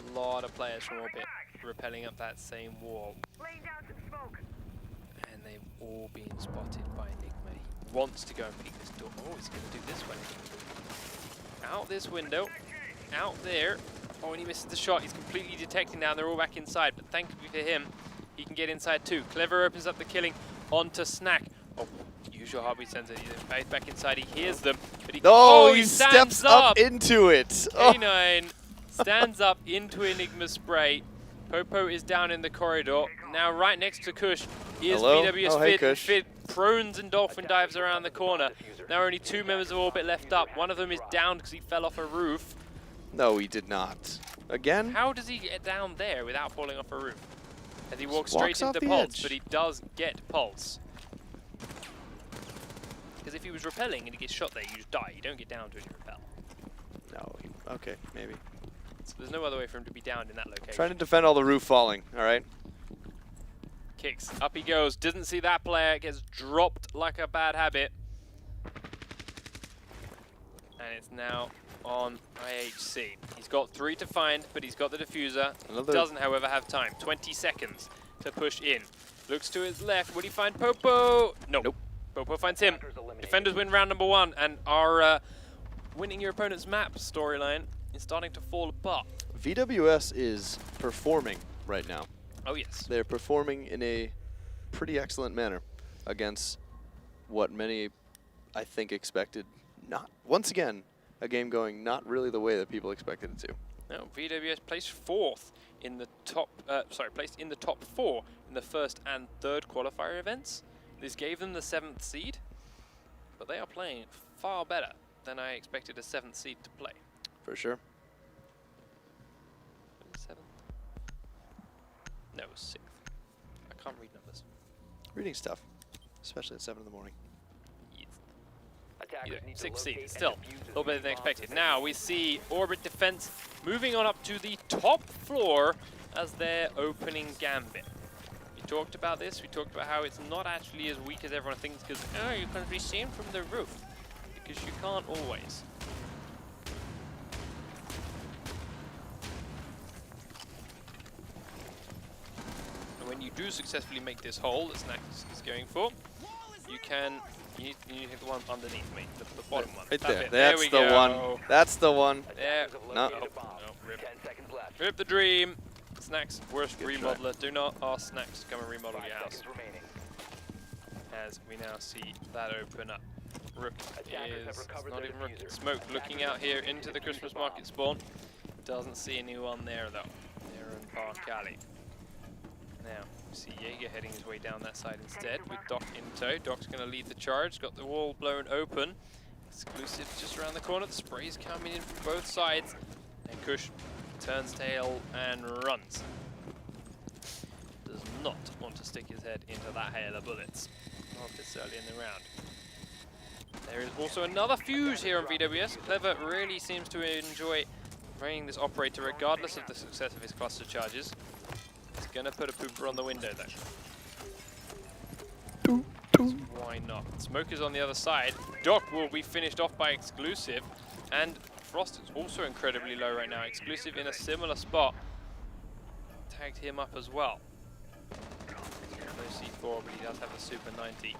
Speaker 1: a lot of players from Orbit rappelling up that same wall. And they've all been spotted by Enigma. He wants to go and peek this door. Oh, he's going to do this way. Out this window. Out there. Oh, and he misses the shot. He's completely detecting now. They're all back inside. But thankfully for him, he can get inside too. Clever opens up the killing onto Snack. Oh, use your heartbeat sensor. He's back inside. He hears them. But he,
Speaker 2: he steps up into it.
Speaker 1: K9 stands up into Enigma's spray. Popo is down in the corridor. Now right next to Kush is VwS Fit. Prones and dolphin dives around the corner. Now only 2 members of Orbit left up. One of them is down because he fell off a roof.
Speaker 2: No, he did not. Again?
Speaker 1: How does he get down there without falling off a roof? As he walks
Speaker 2: Just
Speaker 1: straight
Speaker 2: walks off
Speaker 1: into
Speaker 2: the
Speaker 1: Pulse,
Speaker 2: edge.
Speaker 1: but he does get Pulse. Because if he was repelling and he gets shot there, you just die. You don't get down to it, you repel.
Speaker 2: No. Okay, maybe.
Speaker 1: So there's no other way for him to be downed in that location.
Speaker 2: Trying to defend all the roof falling, all right?
Speaker 1: Kicks, up he goes, doesn't see that player, gets dropped like a bad habit. And it's now on IHC. He's got 3 to find, but he's got the diffuser.
Speaker 2: Another-
Speaker 1: Doesn't, however, have time. 20 seconds to push in. Looks to his left. Will he find Popo? No.
Speaker 2: Nope.
Speaker 1: Popo finds him.
Speaker 3: Attackers eliminated.
Speaker 1: Defenders win round number 1, and our winning your opponent's map storyline is starting to fall apart.
Speaker 2: VwS is performing right now.
Speaker 1: Oh, yes.
Speaker 2: They're performing in a pretty excellent manner against what many, I think, expected. Not once again, a game going not really the way that people expected it to.
Speaker 1: No, VwS placed 4th in the top. Placed in the top 4 in the first and third qualifier events. This gave them the 7th seed, but they are playing far better than I expected a 7th seed to play.
Speaker 2: For sure.
Speaker 1: 7th? No, it was 6th. I can't read numbers.
Speaker 2: Reading stuff, especially at 7 in the morning.
Speaker 1: Yes.
Speaker 3: Attackers
Speaker 1: Either
Speaker 3: need to
Speaker 1: 6th seed,
Speaker 3: locate
Speaker 1: still
Speaker 3: and defuse
Speaker 1: a
Speaker 3: as
Speaker 1: little better
Speaker 3: many
Speaker 1: than
Speaker 3: bombs
Speaker 1: expected.
Speaker 3: as
Speaker 1: Now
Speaker 3: they
Speaker 1: we
Speaker 3: can.
Speaker 1: see Orbit Defense moving on up to the top floor as their opening gambit. We talked about this. We talked about how it's not actually as weak as everyone thinks because, oh, you can be seen from the roof. Because you can't always. And when you do successfully make this hole that Snacks is going for, you need to hit the one underneath me, the bottom one.
Speaker 2: Right
Speaker 1: That's
Speaker 2: there.
Speaker 1: it.
Speaker 2: That's
Speaker 1: we
Speaker 2: the
Speaker 1: go.
Speaker 2: one. That's the one.
Speaker 1: There.
Speaker 3: Attackers have
Speaker 2: No.
Speaker 3: located a bomb.
Speaker 1: No, rip.
Speaker 3: 10 seconds left.
Speaker 1: Rip the dream. Snacks, worst
Speaker 2: Good try.
Speaker 1: remodeler. Do not ask Snacks to come and remodel
Speaker 3: 5
Speaker 1: your house.
Speaker 3: seconds remaining.
Speaker 1: As we now see that open up. Rook
Speaker 3: Attackers have
Speaker 1: is
Speaker 3: recovered
Speaker 1: not
Speaker 3: their
Speaker 1: even Rook.
Speaker 3: diffuser.
Speaker 1: Smoke looking out here into the Christmas market spawn. Doesn't see anyone there though. They're in Park Alley. Now, we see Jaeger heading his way down that side instead with Doc in tow. Doc's going to lead the charge. Got the wall blown open. Exclusive just around the corner. The spray's coming in from both sides. And Kush turns tail and runs. Does not want to stick his head into that hail of bullets. Not this early in the round. There is also another fuse here on VwS. Clever really seems to enjoy running this operator regardless of the success of his cluster charges. He's gonna put a pooper on the window though. Why not? Smoke is on the other side. Doc will be finished off by Exclusive. And Frost is also incredibly low right now. Exclusive in a similar spot. Tagged him up as well. No C4, but he does have the Super 90.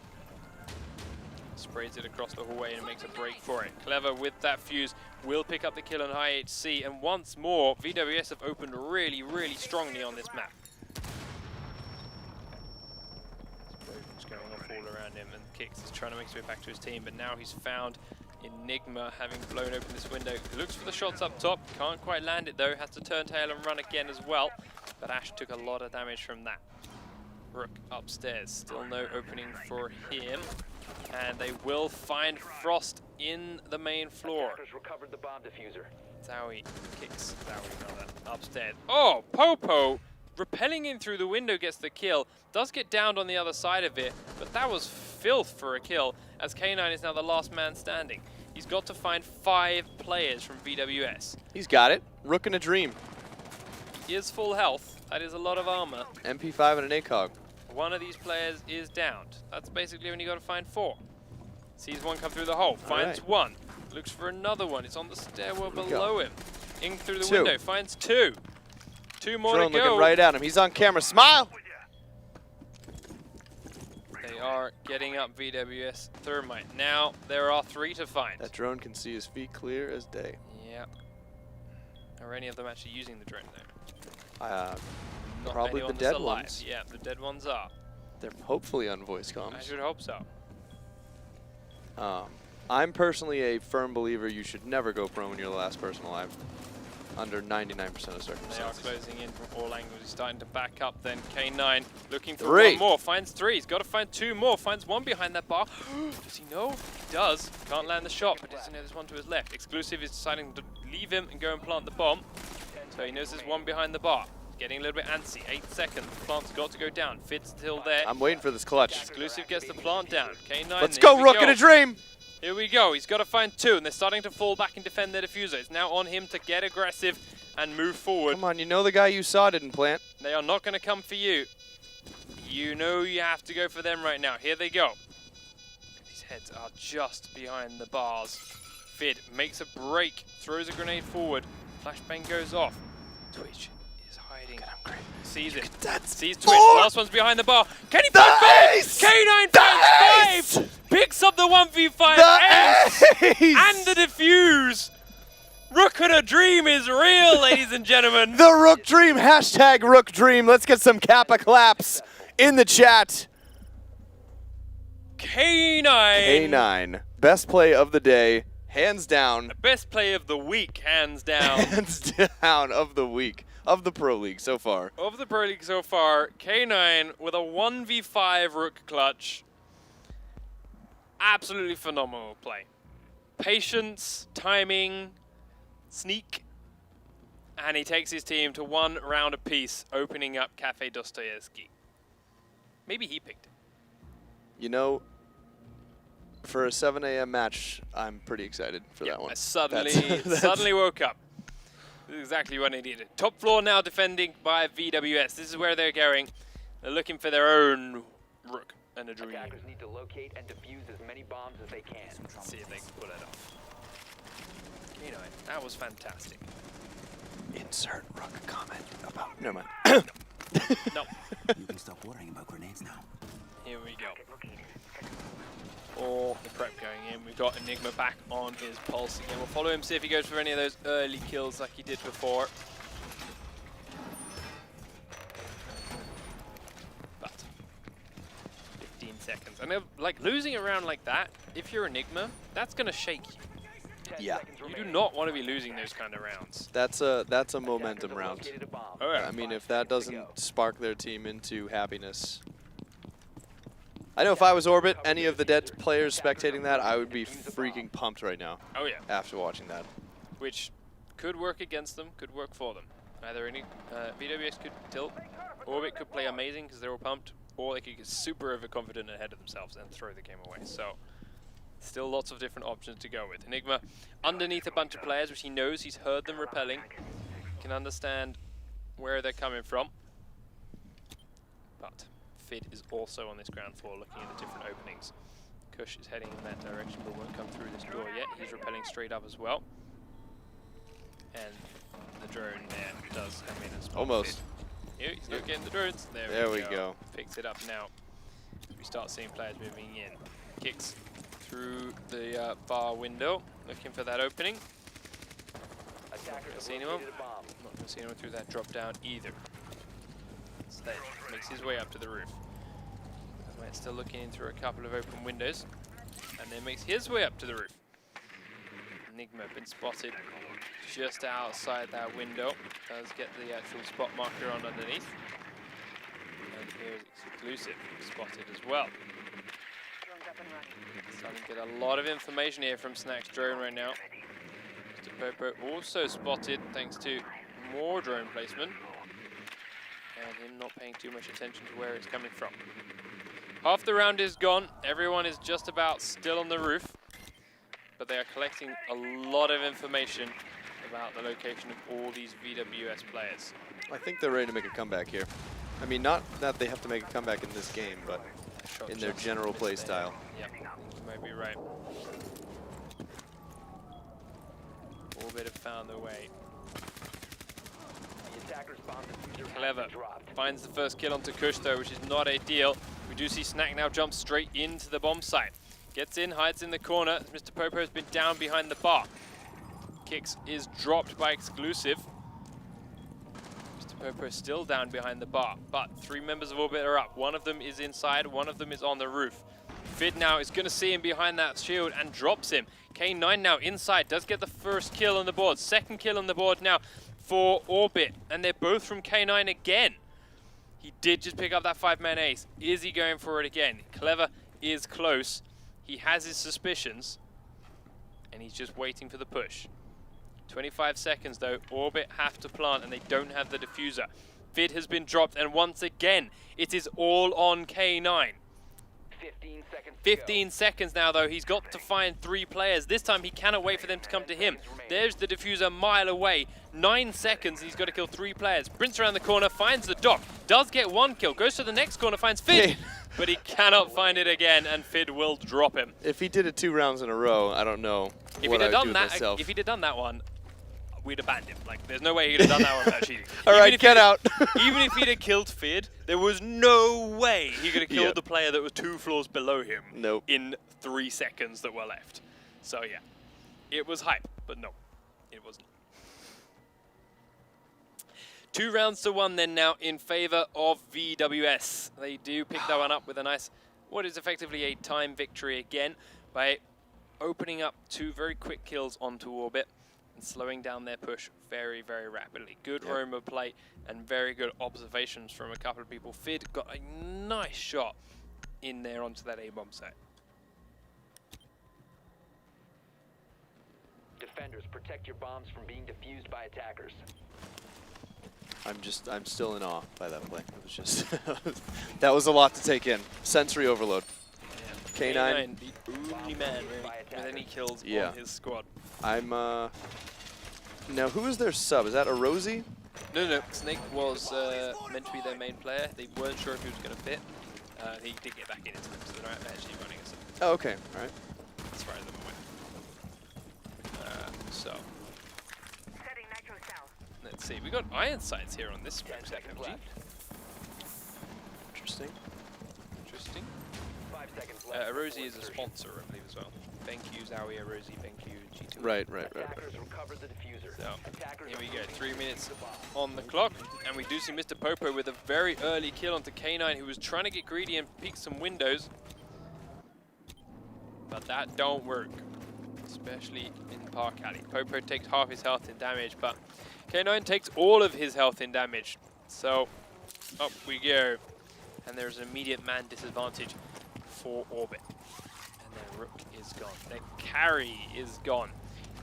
Speaker 1: Sprays it across the hallway and makes a break for it. Clever with that fuse will pick up the kill on IHC. And once more, VwS have opened really, really strongly on this map. Explosions going off all around him, and Kicks is trying to make his way back to his team, but now he's found Enigma having blown open this window. He looks for the shots up top, can't quite land it though, has to turn tail and run again as well. But Ash took a lot of damage from that. Rook upstairs, still no opening for him. And they will find Frost in the main floor.
Speaker 3: Attackers recovered the bomb diffuser.
Speaker 1: Zowie kicks Zowie rather upstairs. Oh, Popo rappelling in through the window gets the kill. Does get downed on the other side of it, but that was filth for a kill as K9 is now the last man standing. He's got to find 5 players from VwS.
Speaker 2: He's got it. Rook in a dream.
Speaker 1: He is full health. That is a lot of armor.
Speaker 2: MP5 and an ACOG.
Speaker 1: One of these players is downed. That's basically when you got to find 4. Sees one come through the hole, finds
Speaker 2: right.
Speaker 1: one, looks for another one. It's on the stairwell
Speaker 2: we
Speaker 1: below him. In through the
Speaker 2: 2.
Speaker 1: window, finds 2. 2 more
Speaker 2: Drone
Speaker 1: to go.
Speaker 2: looking right at him. He's on camera. Smile!
Speaker 1: They are getting up VwS Thermite. Now there are 3 to find.
Speaker 2: That drone can see his feet clear as day.
Speaker 1: Yeah. Are any of them actually using the drone though? Not
Speaker 2: Probably
Speaker 1: anyone
Speaker 2: the
Speaker 1: that's
Speaker 2: dead
Speaker 1: alive.
Speaker 2: ones.
Speaker 1: Yeah, the dead ones are.
Speaker 2: They're hopefully on voice
Speaker 1: I
Speaker 2: comms.
Speaker 1: should hope so.
Speaker 2: I'm personally a firm believer you should never go prone when you're the last person alive. under 99% of
Speaker 1: They are
Speaker 2: circumstances.
Speaker 1: closing in from all angles. He's starting to back up then. K9 looking for
Speaker 2: Three.
Speaker 1: one more. Finds three. He's got to find two more. Finds one behind that bar. Does he know? He does. Can't land the shot, but does he know there's one to his left? Exclusive is deciding to leave him and go and plant the bomb. So he knows there's one behind the bar. Getting a little bit antsy. 8 seconds. The plant's got to go down. Fid's still there.
Speaker 2: I'm waiting for this clutch.
Speaker 1: Exclusive gets the plant down. K9.
Speaker 2: Let's
Speaker 1: here
Speaker 2: go,
Speaker 1: we
Speaker 2: Rook in a dream!
Speaker 1: Here we go. He's got to find two, and they're starting to fall back and defend their diffuser. It's now on him to get aggressive and move forward.
Speaker 2: Come on, you know the guy you saw didn't plant.
Speaker 1: They are not going to come for you. You know you have to go for them right now. Here they go. These heads are just behind the bars. Fid makes a break, throws a grenade forward. Flashbang goes off. Twitch is hiding. Sees it. Sees Twitch. Last one's behind the bar. Can he find five? K9 finds five. Picks up the 1v5 ace and the defuse. Rook and a dream is real, ladies and gentlemen.
Speaker 2: The Rook Dream, hashtag Rook Dream. Let's get some Kappa claps in the chat.
Speaker 1: K9.
Speaker 2: K9, best play of the day, hands down.
Speaker 1: The best play of the week, hands down.
Speaker 2: Hands down of the week, of the Pro League so far.
Speaker 1: Of the Pro League so far, K9 with a 1v5 Rook clutch. Absolutely phenomenal play. Patience, timing, sneak, and he takes his team to 1 round apiece, opening up Cafe Dostoevsky. Maybe he picked it.
Speaker 2: You know, for a 7 a.m. match, I'm pretty excited for that one.
Speaker 1: I suddenly,
Speaker 2: That's-
Speaker 1: suddenly woke up. This is exactly what I needed. Top floor now defending by VwS. This is where they're going. They're looking for their own Rook and a dream.
Speaker 3: Attackers need to locate and defuse as many bombs as they can.
Speaker 1: Let's see if they can pull it off. You know, that was fantastic.
Speaker 2: Insert Rook comment about. Never mind.
Speaker 1: No,
Speaker 5: You can stop worrying about grenades now.
Speaker 1: here we go. All the prep going in. We've got Enigma back on his pulse again. We'll follow him, see if he goes for any of those early kills like he did before. But 15 seconds. And like losing a round like that, if you're Enigma, that's gonna shake you.
Speaker 3: 10
Speaker 2: Yeah.
Speaker 3: seconds
Speaker 1: You do
Speaker 3: remaining.
Speaker 1: not want to be losing those kind of rounds.
Speaker 2: That's a
Speaker 3: Attackers
Speaker 2: momentum
Speaker 3: have
Speaker 2: round.
Speaker 3: located a bomb.
Speaker 1: Oh, yeah.
Speaker 2: I mean,
Speaker 3: 5
Speaker 2: if that
Speaker 3: seconds to
Speaker 2: doesn't
Speaker 3: go.
Speaker 2: spark their team into happiness. I know if I was Orbit, any of the dead players spectating that, I would be freaking pumped right now
Speaker 1: Oh yeah.
Speaker 2: after watching that.
Speaker 1: Which could work against them, could work for them. Either any VwS could tilt, Orbit could play amazing because they're all pumped, or they could get super overconfident ahead of themselves and throw the game away. So still lots of different options to go with. Enigma underneath a bunch of players, which he knows, he's heard them repelling, can understand where they're coming from. But Fid is also on this ground floor looking at the different openings. Kush is heading in that direction but won't come through this door yet. He's repelling straight up as well. And the drone there does come in and spot
Speaker 2: Almost.
Speaker 1: Fid. He's not getting the drones.
Speaker 2: There we go.
Speaker 1: Picks it up now. We start seeing players moving in. Kicks through the bar window, looking for that opening.
Speaker 3: Attackers have
Speaker 1: See anyone?
Speaker 3: located a bomb.
Speaker 1: Not going to see anyone through that drop down either. Instead, makes his way up to the roof. Still looking in through a couple of open windows, and then makes his way up to the roof. Enigma been spotted just outside that window. Does get the actual spot marker on underneath. And here's Exclusive spotted as well. Starting to get a lot of information here from Snack's drone right now. Mr. Popo also spotted thanks to more drone placement. And him not paying too much attention to where it's coming from. Half the round is gone. Everyone is just about still on the roof. But they are collecting a lot of information about the location of all these VwS players.
Speaker 2: I think they're ready to make a comeback here. I mean, not that they have to make a comeback in this game, but
Speaker 1: Shot
Speaker 2: in their
Speaker 1: shots
Speaker 2: general
Speaker 1: missed
Speaker 2: play
Speaker 1: there.
Speaker 2: style.
Speaker 1: Yep, you might be right. Orbit have found their way.
Speaker 3: The attacker's bomb diffuser has
Speaker 1: Clever.
Speaker 3: been dropped.
Speaker 1: Finds the first kill onto Kush though, which is not ideal. We do see Snack now jump straight into the bomb site. Gets in, hides in the corner. Mr. Popo has been down behind the bar. Kicks is dropped by Exclusive. Mr. Popo is still down behind the bar, but 3 members of Orbit are up. One of them is inside, one of them is on the roof. Fid now is going to see him behind that shield and drops him. K9 now inside, does get the first kill on the board. Second kill on the board now. for Orbit, and they're both from K9 again. He did just pick up that 5-man ace. Is he going for it again? Clever is close. He has his suspicions, and he's just waiting for the push. 25 seconds though. Orbit have to plant, and they don't have the diffuser. Vid has been dropped, and once again, it is all on K9.
Speaker 3: 15 seconds.
Speaker 1: 15 seconds now, though. He's got to find 3 players. This time, he cannot wait for them to come to him. There's the diffuser a mile away. 9 seconds, he's got to kill 3 players. Sprints around the corner, finds the dock. Does get 1 kill. Goes to the next corner, finds Fid. But he cannot find it again, and Fid will drop him.
Speaker 2: If he did it 2 rounds in a row, I don't know what I'd do with myself.
Speaker 1: If he'd have done that one, we'd have banned him. Like, there's no way he'd have done that one without cheating.
Speaker 2: All right, get out.
Speaker 1: Even if he'd have killed Fid, there was no way he could have killed the player that was 2 floors below him in 3 seconds that were left. So yeah, it was hype, but no, it wasn't. 2 rounds to 1 then now in favor of VwS. They do pick that one up with a nice, what is effectively a time victory again by opening up 2 very quick kills onto Orbit and slowing down their push very, very rapidly. Good roamer play and very good observations from a couple of people. Fid got a nice shot in there onto that A-bomb site.
Speaker 3: Defenders, protect your bombs from being defused by attackers.
Speaker 2: I'm still in awe by that play. It was just, that was a lot to take in. Sensory overload.
Speaker 1: Yeah. K9, the only man really with any kills on his squad.
Speaker 2: I'm, now who is their sub? Is that a Rosie?
Speaker 1: No. Snake was meant to be their main player. They weren't sure if he was going to fit. He did get back in his time, so they're actually running a sub.
Speaker 2: Oh, okay. All right.
Speaker 1: As far as I'm aware. So. Let's see. We got iron sights here on this map set, MG.
Speaker 2: Interesting.
Speaker 1: Interesting.
Speaker 3: 5 seconds left.
Speaker 1: Rosie is a sponsor, I believe, as well. BenQ, Zowie, Rosie, BenQ, G2.
Speaker 2: Right.
Speaker 3: Attackers recover the diffuser.
Speaker 1: So,
Speaker 3: Attackers
Speaker 1: here we
Speaker 3: are
Speaker 1: go. 3 minutes on the clock. And we do see Mr. Popo with a very early kill onto K9, who was trying to get greedy and peek some windows. But that don't work, especially in Park Alley. Popo takes half his health in damage, but K9 takes all of his health in damage. So, up we go. And there's an immediate man disadvantage for Orbit. And their Rook is gone. Their carry is gone.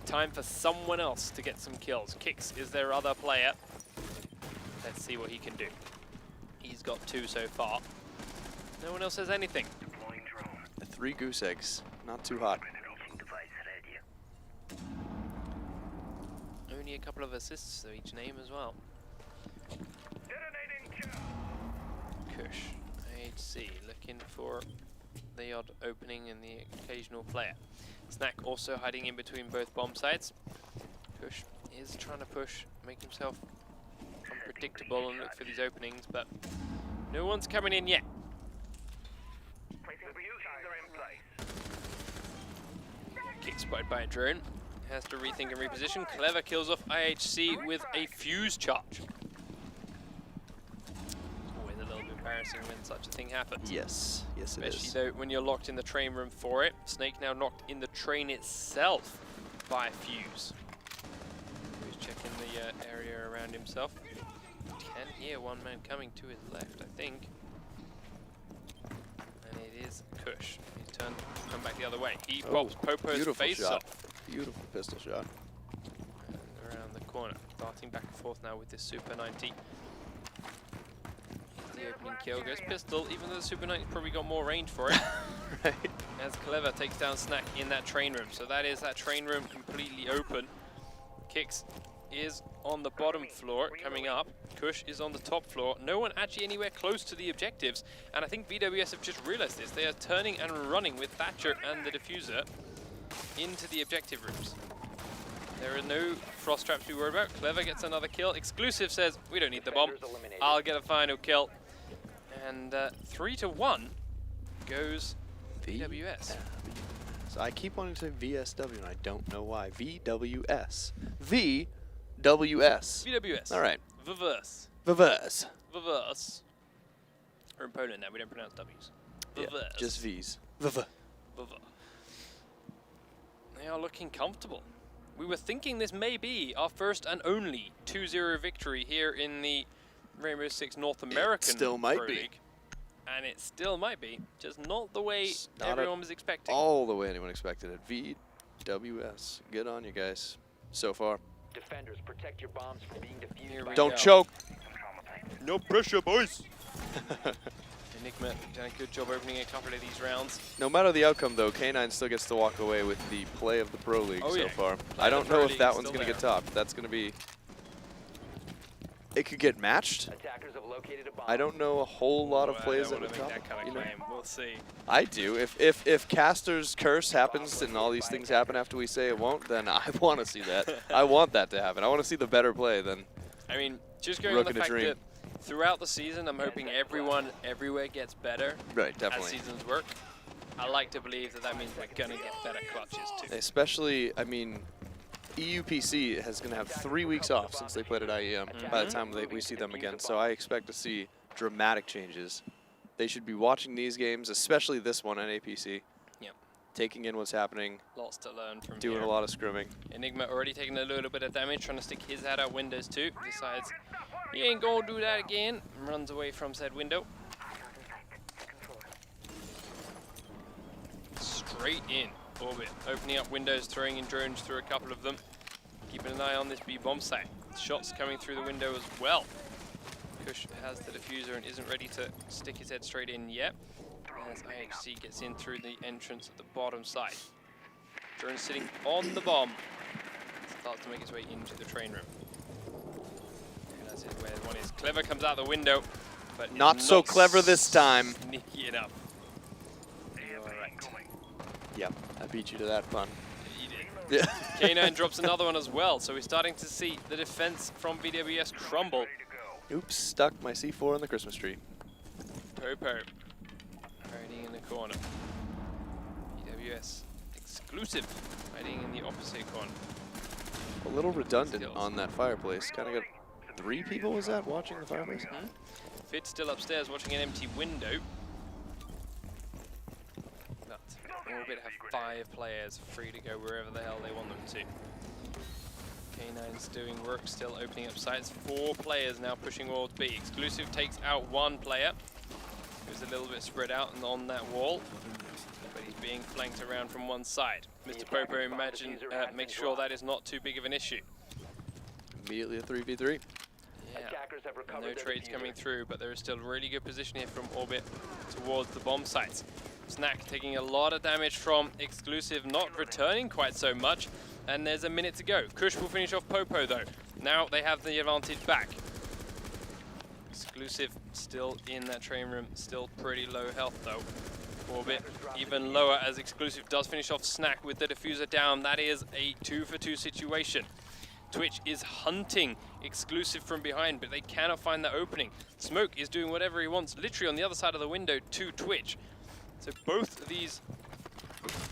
Speaker 1: Time for someone else to get some kills. Kix is their other player. Let's see what he can do. He's got 2 so far. No one else has anything.
Speaker 2: 3 goose eggs. Not too hot.
Speaker 1: Only a couple of assists to each name as well. Kush, AHC, looking for the odd opening and the occasional player. Snack also hiding in between both bomb sites. Kush is trying to push, make himself unpredictable and look for these openings, but no one's coming in yet. Kick spotted by a drone. Has to rethink and reposition. Clever kills off IHC with a fuse charge. Always a little bit embarrassing when such a thing happens.
Speaker 2: Yes, it is.
Speaker 1: Especially though when you're locked in the train room for it. Snake now knocked in the train itself by a fuse. He's checking the area around himself. Can hear one man coming to his left, I think. And it is Kush. He's come back the other way. He pops Popo's face off.
Speaker 2: Beautiful pistol shot.
Speaker 1: And around the corner, darting back and forth now with this Super 90. The opening kill goes pistol, even though the Super 90's probably got more range for it.
Speaker 2: Right.
Speaker 1: As Clever takes down Snack in that train room. So that is that train room completely open. Kix is on the bottom floor, coming up. Kush is on the top floor. No one actually anywhere close to the objectives. And I think VwS have just realized this. They are turning and running with Thatcher and the diffuser into the objective rooms. There are no frost traps to be worried about. Clever gets another kill. Exclusive says, we don't need the bomb. I'll get a final kill. And 3-1 goes VwS.
Speaker 2: So I keep wanting to say VSW and I don't know why. VwS. VwS.
Speaker 1: VwS.
Speaker 2: All right.
Speaker 1: VwS.
Speaker 2: VwS.
Speaker 1: VwS. We're in Poland now, we don't pronounce W's.
Speaker 2: Yeah,
Speaker 1: VwS.
Speaker 2: just V's. VW.
Speaker 1: They are looking comfortable. we were thinking this may be our first and only 2-0 victory here in the Rainbow Six North American
Speaker 2: still might
Speaker 1: Pro
Speaker 2: be.
Speaker 1: League. And it still might be, just not the way
Speaker 2: It's not
Speaker 1: everyone was expecting.
Speaker 2: All the way anyone expected it. VwS. Good on you guys so far.
Speaker 3: Defenders, protect your bombs from being defused.
Speaker 1: Here we
Speaker 3: by
Speaker 1: go.
Speaker 2: Don't choke.
Speaker 4: No pressure, boys.
Speaker 1: Enigma done a good job opening a couple of these rounds.
Speaker 2: No matter the outcome, though, K9 still gets to walk away with the play of the Pro League
Speaker 1: Oh,
Speaker 2: so
Speaker 1: yeah.
Speaker 2: far.
Speaker 1: Play
Speaker 2: I
Speaker 1: of the
Speaker 2: don't
Speaker 1: Pro
Speaker 2: know
Speaker 1: League
Speaker 2: if that
Speaker 1: is
Speaker 2: one's
Speaker 1: still
Speaker 2: going to get
Speaker 1: there.
Speaker 2: topped. That's going to be... It could get matched.
Speaker 3: Attackers have located a bomb.
Speaker 2: I don't know a whole lot of
Speaker 1: Well,
Speaker 2: plays
Speaker 1: I
Speaker 2: that
Speaker 1: don't
Speaker 2: would
Speaker 1: wanna
Speaker 2: top
Speaker 1: make that kind
Speaker 2: it,
Speaker 1: of
Speaker 2: you know?
Speaker 1: claim. We'll see.
Speaker 2: I do. If Caster's curse happens and all these things happen after we say it won't, then I want to see that. I want that to happen. I want to see the better play than...
Speaker 1: I mean, just going
Speaker 2: Rook
Speaker 1: on the
Speaker 2: in a
Speaker 1: fact
Speaker 2: dream.
Speaker 1: that throughout the season, I'm hoping everyone everywhere gets better
Speaker 2: Right,
Speaker 1: as
Speaker 2: definitely.
Speaker 1: seasons work. I like to believe that that means we're going to get better clutches too.
Speaker 2: Especially, I mean, EUPC is going to have 3 weeks off since they played at IEM by the time we see them again. So I expect to see dramatic changes. They should be watching these games, especially this one on APC.
Speaker 1: Yep.
Speaker 2: Taking in what's happening,
Speaker 1: Lots to learn from
Speaker 2: doing
Speaker 1: here.
Speaker 2: a lot of scrimming.
Speaker 1: Enigma already taking a little bit of damage, trying to stick his head out windows too. Decides he ain't gonna do that again. Runs away from said window. Straight in. Orbit. Opening up windows, throwing in drones through a couple of them. Keeping an eye on this B bomb site. Shots coming through the window as well. Kush has the diffuser and isn't ready to stick his head straight in yet. As IHC gets in through the entrance at the bottom side. Drone sitting on the bomb. Starts to make his way into the train room. And that's it, where one is. Clever comes out the window, but is
Speaker 2: Not so clever this time.
Speaker 1: Sneaky enough. You're right.
Speaker 2: Yeah, I beat you to that pun.
Speaker 1: You did.
Speaker 2: Yeah.
Speaker 1: K9 drops another one as well, so we're starting to see the defense from VwS crumble.
Speaker 2: Oops, stuck my C4 on the Christmas tree.
Speaker 1: Popo hiding in the corner. VwS exclusive hiding in the opposite corner.
Speaker 2: A little redundant
Speaker 1: Skills.
Speaker 2: on that fireplace. Kind of got 3 people, was that, watching the fireplace?
Speaker 1: Fid's still upstairs watching an empty window. But Orbit have 5 players free to go wherever the hell they want them to. K9's doing work, still opening up sites. 4 players now pushing towards B. Exclusive takes out 1 player, who's a little bit spread out and on that wall, but he's being flanked around from one side. Mr. Popo makes sure that is not too big of an issue.
Speaker 2: Immediately a 3v3.
Speaker 1: Yeah.
Speaker 3: Attackers have recovered
Speaker 1: No
Speaker 3: their
Speaker 1: trades
Speaker 3: diffuser.
Speaker 1: coming through, but there is still really good position here from Orbit towards the bomb sites. Snack taking a lot of damage from Exclusive, not returning quite so much, and there's a minute to go. Kush will finish off Popo though. Now they have the advantage back. Exclusive still in that train room, still pretty low health though. Orbit even lower as Exclusive does finish off Snack with the diffuser down. That is a 2-for-2 situation. Twitch is hunting Exclusive from behind, but they cannot find the opening. Smoke is doing whatever he wants, literally on the other side of the window to Twitch. So both of these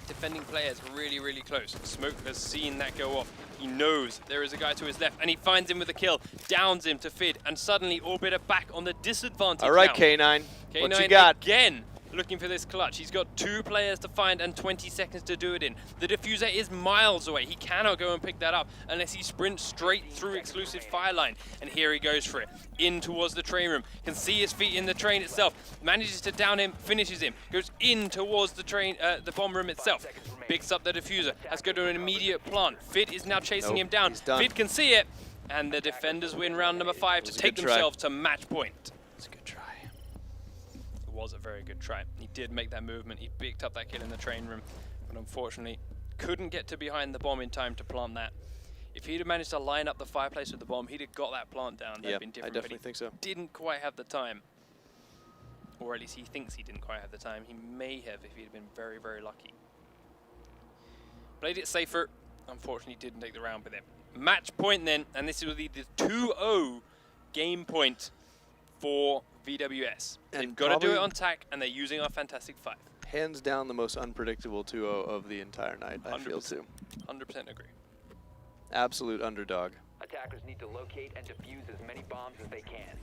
Speaker 1: defending players are really, really close. Smoke has seen that go off. He knows there is a guy to his left, and he finds him with a kill, downs him to Fid, and suddenly Orbit are back on the disadvantage.
Speaker 2: All right,
Speaker 1: now.
Speaker 2: K9.
Speaker 1: K9
Speaker 2: What you got?
Speaker 1: again looking for this clutch. He's got 2 players to find and 20 seconds to do it in. The diffuser is miles away. He cannot go and pick that up unless he sprints straight through Exclusive fire line. And here he goes for it. In towards the train room. Can see his feet in the train itself. Manages to down him, finishes him. Goes in towards the train, the bomb room itself. Picks up the diffuser. Has to go to an immediate plant. Fid is now chasing him down.
Speaker 2: He's done.
Speaker 1: Fid can see it. And the defenders win round number 5 to
Speaker 2: was a
Speaker 1: take
Speaker 2: good try.
Speaker 1: themselves to match point.
Speaker 2: It's a good try.
Speaker 1: It was a very good try. He did make that movement. He picked up that kill in the train room, but unfortunately couldn't get to behind the bomb in time to plant that. If he'd have managed to line up the fireplace with the bomb, he'd have got that plant down. That'd
Speaker 2: Yeah,
Speaker 1: been
Speaker 2: I
Speaker 1: different,
Speaker 2: definitely
Speaker 1: but
Speaker 2: think so.
Speaker 1: he didn't quite have the time. Or at least he thinks he didn't quite have the time. He may have if he'd been very, very lucky. Played it safer. Unfortunately didn't take the round with him. Match point then, and this will be the 2-0 game point for VwS. They've
Speaker 2: And
Speaker 1: got to do it
Speaker 2: probably-
Speaker 1: on tack, and they're using our Fantastic 5.
Speaker 2: Hands down the most unpredictable 2-0 of the entire night, I feel
Speaker 1: 100%.
Speaker 2: too.
Speaker 1: 100% agree.
Speaker 2: Absolute underdog.
Speaker 3: Attackers need to locate and defuse as many bombs as they can.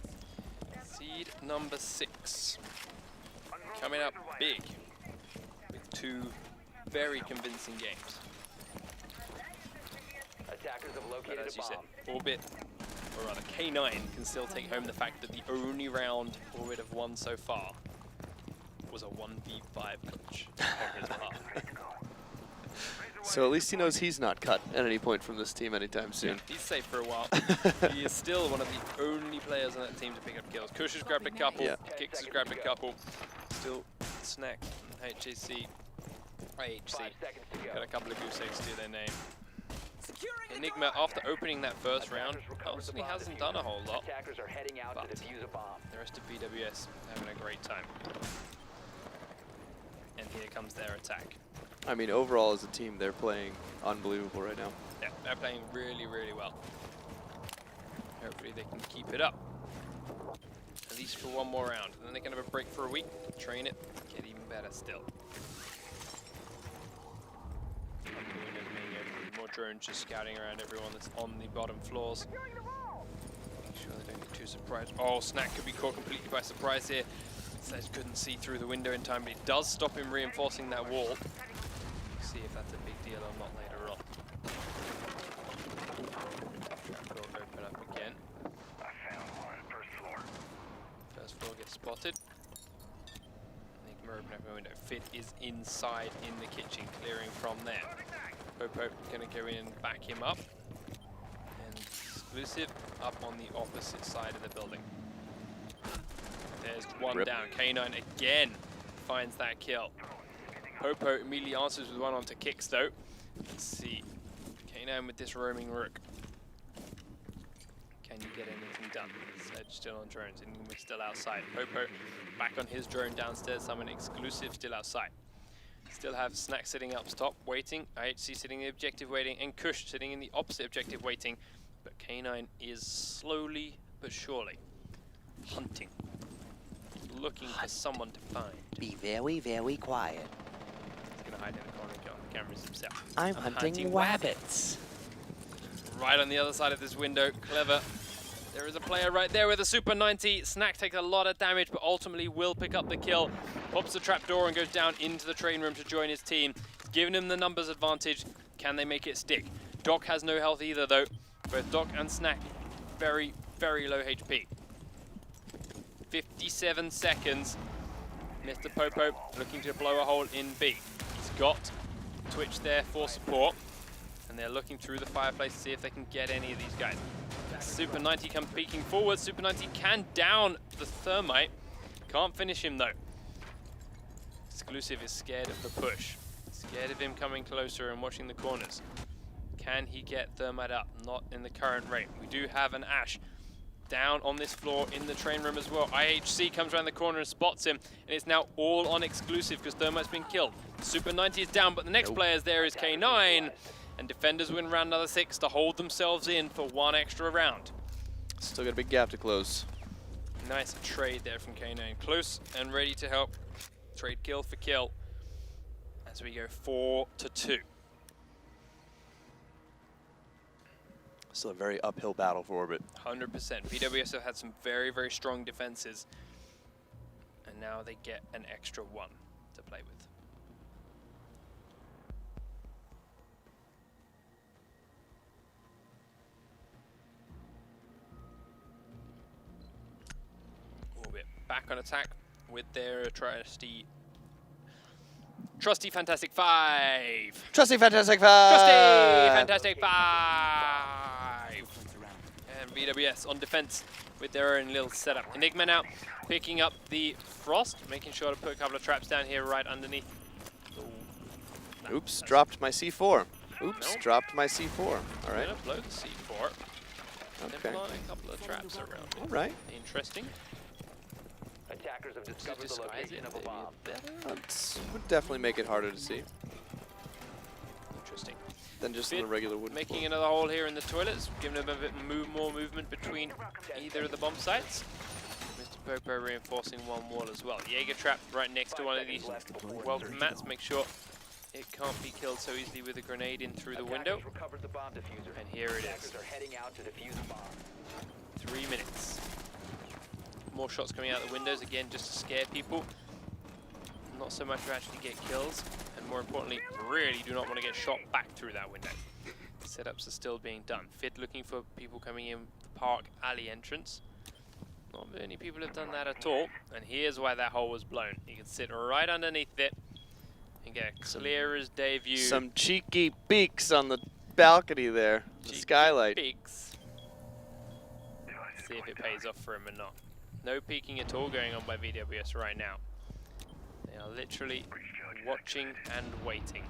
Speaker 1: Seed number 6. Coming up big with 2 very convincing games.
Speaker 3: Attackers have
Speaker 1: But
Speaker 3: located
Speaker 1: as
Speaker 3: a
Speaker 1: you said,
Speaker 3: bomb.
Speaker 1: Orbit, or rather K9, can still take home the fact that the only round Orbit have won so far was a 1v5 clutch on his behalf.
Speaker 2: So at least he knows he's not cut at any point from this team anytime soon.
Speaker 1: He's safe for a while. He is still one of the only players on that team to pick up kills. Kush has grabbed a couple,
Speaker 2: Yeah.
Speaker 1: Kix has grabbed a couple. Still Snack, HAC, IHC,
Speaker 3: 5 seconds to
Speaker 1: got
Speaker 3: go.
Speaker 1: a couple of goose eggs to their name. Enigma, after opening that first round,
Speaker 3: Attackers recovered the
Speaker 1: honestly
Speaker 3: bomb
Speaker 1: hasn't
Speaker 3: diffuser.
Speaker 1: done a whole lot.
Speaker 3: Attackers are heading out
Speaker 1: But
Speaker 3: to defuse a bomb.
Speaker 1: The rest of VwS having a great time. And here comes their attack.
Speaker 2: I mean, overall as a team, they're playing unbelievable right now.
Speaker 1: Yeah, they're playing really, really well. Hopefully they can keep it up. At least for one more round. And then they can have a break for a week, train it, get even better still. More drones just scouting around everyone that's on the bottom floors. Make sure they don't get too surprised. Oh, Snack could be caught completely by surprise here. Says couldn't see through the window in time, but it does stop him reinforcing that wall. See if that's a big deal or not later on. Trapdoor open up again. First floor gets spotted. Enigma open up a window. Fit is inside in the kitchen, clearing from there. Popo gonna go in and back him up. And Exclusive up on the opposite side of the building. There's one
Speaker 2: Rip.
Speaker 1: down. K9 again finds that kill. Popo immediately answers with one onto Kix though. Let's see. K9 with this roaming rook. Can you get anything done? Sedge still on drones. Enigma still outside. Popo back on his drone downstairs. Someone Exclusive still outside. Still have Snack sitting up top waiting. IHC sitting in the objective waiting. And Kush sitting in the opposite objective waiting. But K9 is slowly but surely hunting. Looking for someone to find.
Speaker 6: Be very, very quiet.
Speaker 1: He's gonna hide in the corner and get on the cameras himself.
Speaker 6: I'm hunting rabbits.
Speaker 1: Right on the other side of this window, clever. There is a player right there with a Super 90. Snack takes a lot of damage, but ultimately will pick up the kill. Pops the trapdoor and goes down into the train room to join his team. Giving him the numbers advantage. Can they make it stick? Doc has no health either though. Both Doc and Snack very, very low HP. 57 seconds. Mr. Popo looking to blow a hole in B. He's got Twitch there for support. And they're looking through the fireplace to see if they can get any of these guys. Super 90 come peeking forward. Super 90 can down the Thermite. Can't finish him though. Exclusive is scared of the push. Scared of him coming closer and watching the corners. Can he get Thermite up? Not in the current rate. We do have an Ash down on this floor in the train room as well. IHC comes around the corner and spots him, and it's now all on Exclusive because Thermite's been killed. Super 90 is down, but the next player there is K9, and defenders win round another 6 to hold themselves in for one extra round.
Speaker 2: Still got a big gap to close.
Speaker 1: Nice trade there from K9. Close and ready to help. Trade kill for kill as we go 4-2.
Speaker 2: Still a very uphill battle for Orbit.
Speaker 1: 100%. VwS have had some very, very strong defenses, and now they get an extra one to play with. Orbit back on attack with their trusty Fantastic 5.
Speaker 2: Trusty Fantastic 5!
Speaker 1: Trusty Fantastic 5! And VwS on defense with their own little setup. Enigma now picking up the Frost, making sure to put a couple of traps down here right underneath. Ooh.
Speaker 2: Oops, dropped my C4. Oops,
Speaker 1: Nope.
Speaker 2: dropped my C4. All right.
Speaker 1: Gonna blow the C4.
Speaker 2: Okay.
Speaker 1: Nibble on a couple of traps around
Speaker 2: All
Speaker 1: it.
Speaker 2: right.
Speaker 1: Interesting.
Speaker 3: Attackers have
Speaker 1: To
Speaker 3: discovered the
Speaker 1: disguise
Speaker 3: location
Speaker 1: it
Speaker 3: of a
Speaker 1: maybe
Speaker 3: bomb.
Speaker 1: better.
Speaker 2: That would definitely make it harder to see
Speaker 1: Interesting.
Speaker 2: than just on
Speaker 1: Fit
Speaker 2: the regular wooden
Speaker 1: making
Speaker 2: floor.
Speaker 1: another hole here in the toilets, giving them a bit more movement between either of the bomb sites. Mr. Popo reinforcing one wall as well. Jaeger trap right next to one of these welcome mats. Make sure it can't be killed so easily with a grenade in through the window.
Speaker 3: Attackers recovered the bomb diffuser.
Speaker 1: And here it
Speaker 3: Attackers
Speaker 1: is.
Speaker 3: are heading out to defuse the bomb.
Speaker 1: 3 minutes. More shots coming out the windows, again, just to scare people. Not so much to actually get kills, and more importantly, really do not want to get shot back through that window. Setups are still being done. Fid looking for people coming in the park alley entrance. Not many people have done that at all. And here's why that hole was blown. You can sit right underneath it and get a clear as day view.
Speaker 2: Some cheeky peeks on the balcony there. The
Speaker 1: Cheeky
Speaker 2: skylight.
Speaker 1: peeks. See if it pays off for him or not. No peeking at all going on by VwS right now. They are literally watching and waiting.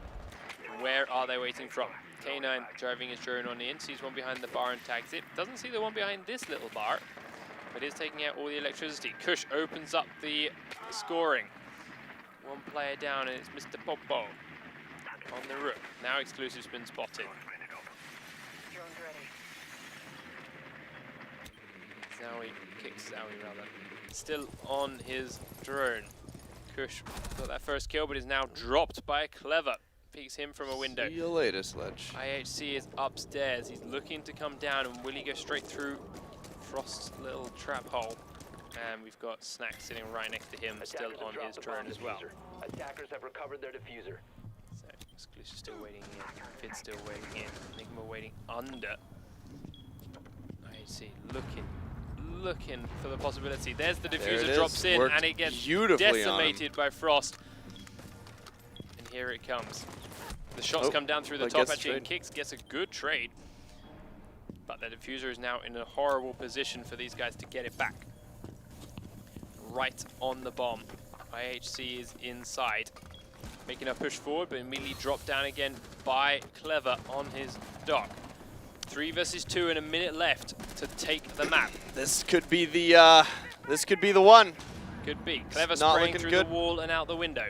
Speaker 1: Where are they waiting from? K9 driving his drone on in, sees one behind the bar and tags it. Doesn't see the one behind this little bar, but is taking out all the electricity. Kush opens up the scoring. One player down and it's Mr. Popo on the roof. Now exclusive's been spotted. Zowie kicks Zowie rather. Still on his drone. Kush got that first kill, but is now dropped by Clever. Peeks him from a window.
Speaker 2: See you later, Sledge.
Speaker 1: IHC is upstairs. He's looking to come down, and will he go straight through Frost's little trap hole? And we've got Snack sitting right next to him, still
Speaker 3: Attackers have
Speaker 1: on
Speaker 3: dropped
Speaker 1: his
Speaker 3: the
Speaker 1: drone
Speaker 3: bomb
Speaker 1: as well.
Speaker 3: diffuser. Attackers have recovered their diffuser.
Speaker 1: So Exclusive still waiting in. Fid's still waiting in. Enigma waiting under. IHC looking for the possibility. There's the
Speaker 2: There
Speaker 1: diffuser
Speaker 2: it
Speaker 1: drops
Speaker 2: is.
Speaker 1: in,
Speaker 2: Worked
Speaker 1: and it gets
Speaker 2: beautifully on him.
Speaker 1: decimated by Frost. And here it comes. The shots
Speaker 2: Oh,
Speaker 1: come down through the
Speaker 2: but
Speaker 1: top
Speaker 2: gets the
Speaker 1: actually, and
Speaker 2: trade.
Speaker 1: Kicks gets a good trade. But the diffuser is now in a horrible position for these guys to get it back. Right on the bomb. IHC is inside. Making a push forward, but immediately dropped down again by Clever on his dock. 3 versus 2 and a minute left to take the map.
Speaker 2: This could be the one.
Speaker 1: Could be. Clever
Speaker 2: not
Speaker 1: spraying
Speaker 2: looking
Speaker 1: through
Speaker 2: good.
Speaker 1: the wall and out the window.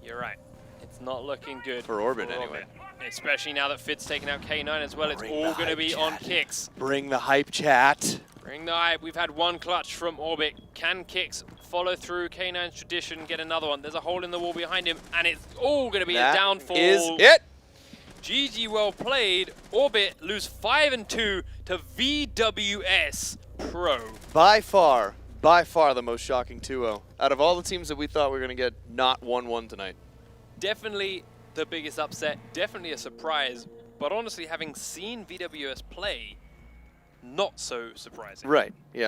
Speaker 1: You're right. It's not looking good
Speaker 2: For Orbit, anyway.
Speaker 1: Especially now that Fid's taken out K9 as well. It's
Speaker 2: Bring
Speaker 1: all
Speaker 2: the
Speaker 1: going to
Speaker 2: hype
Speaker 1: be
Speaker 2: chat.
Speaker 1: on Kicks.
Speaker 2: Bring the hype, chat.
Speaker 1: Bring the hype. We've had one clutch from Orbit. Can Kicks follow through K9's tradition, get another one? There's a hole in the wall behind him, and it's all going to be a downfall.
Speaker 2: Is it?
Speaker 1: GG, well played. Orbit lose 5 and 2 to VwS Pro.
Speaker 2: By far the most shocking 2-0. Out of all the teams that we thought we were going to get, not 1-1 tonight.
Speaker 1: Definitely the biggest upset, definitely a surprise, but honestly, having seen VwS play, not so surprising.
Speaker 2: Right, yeah.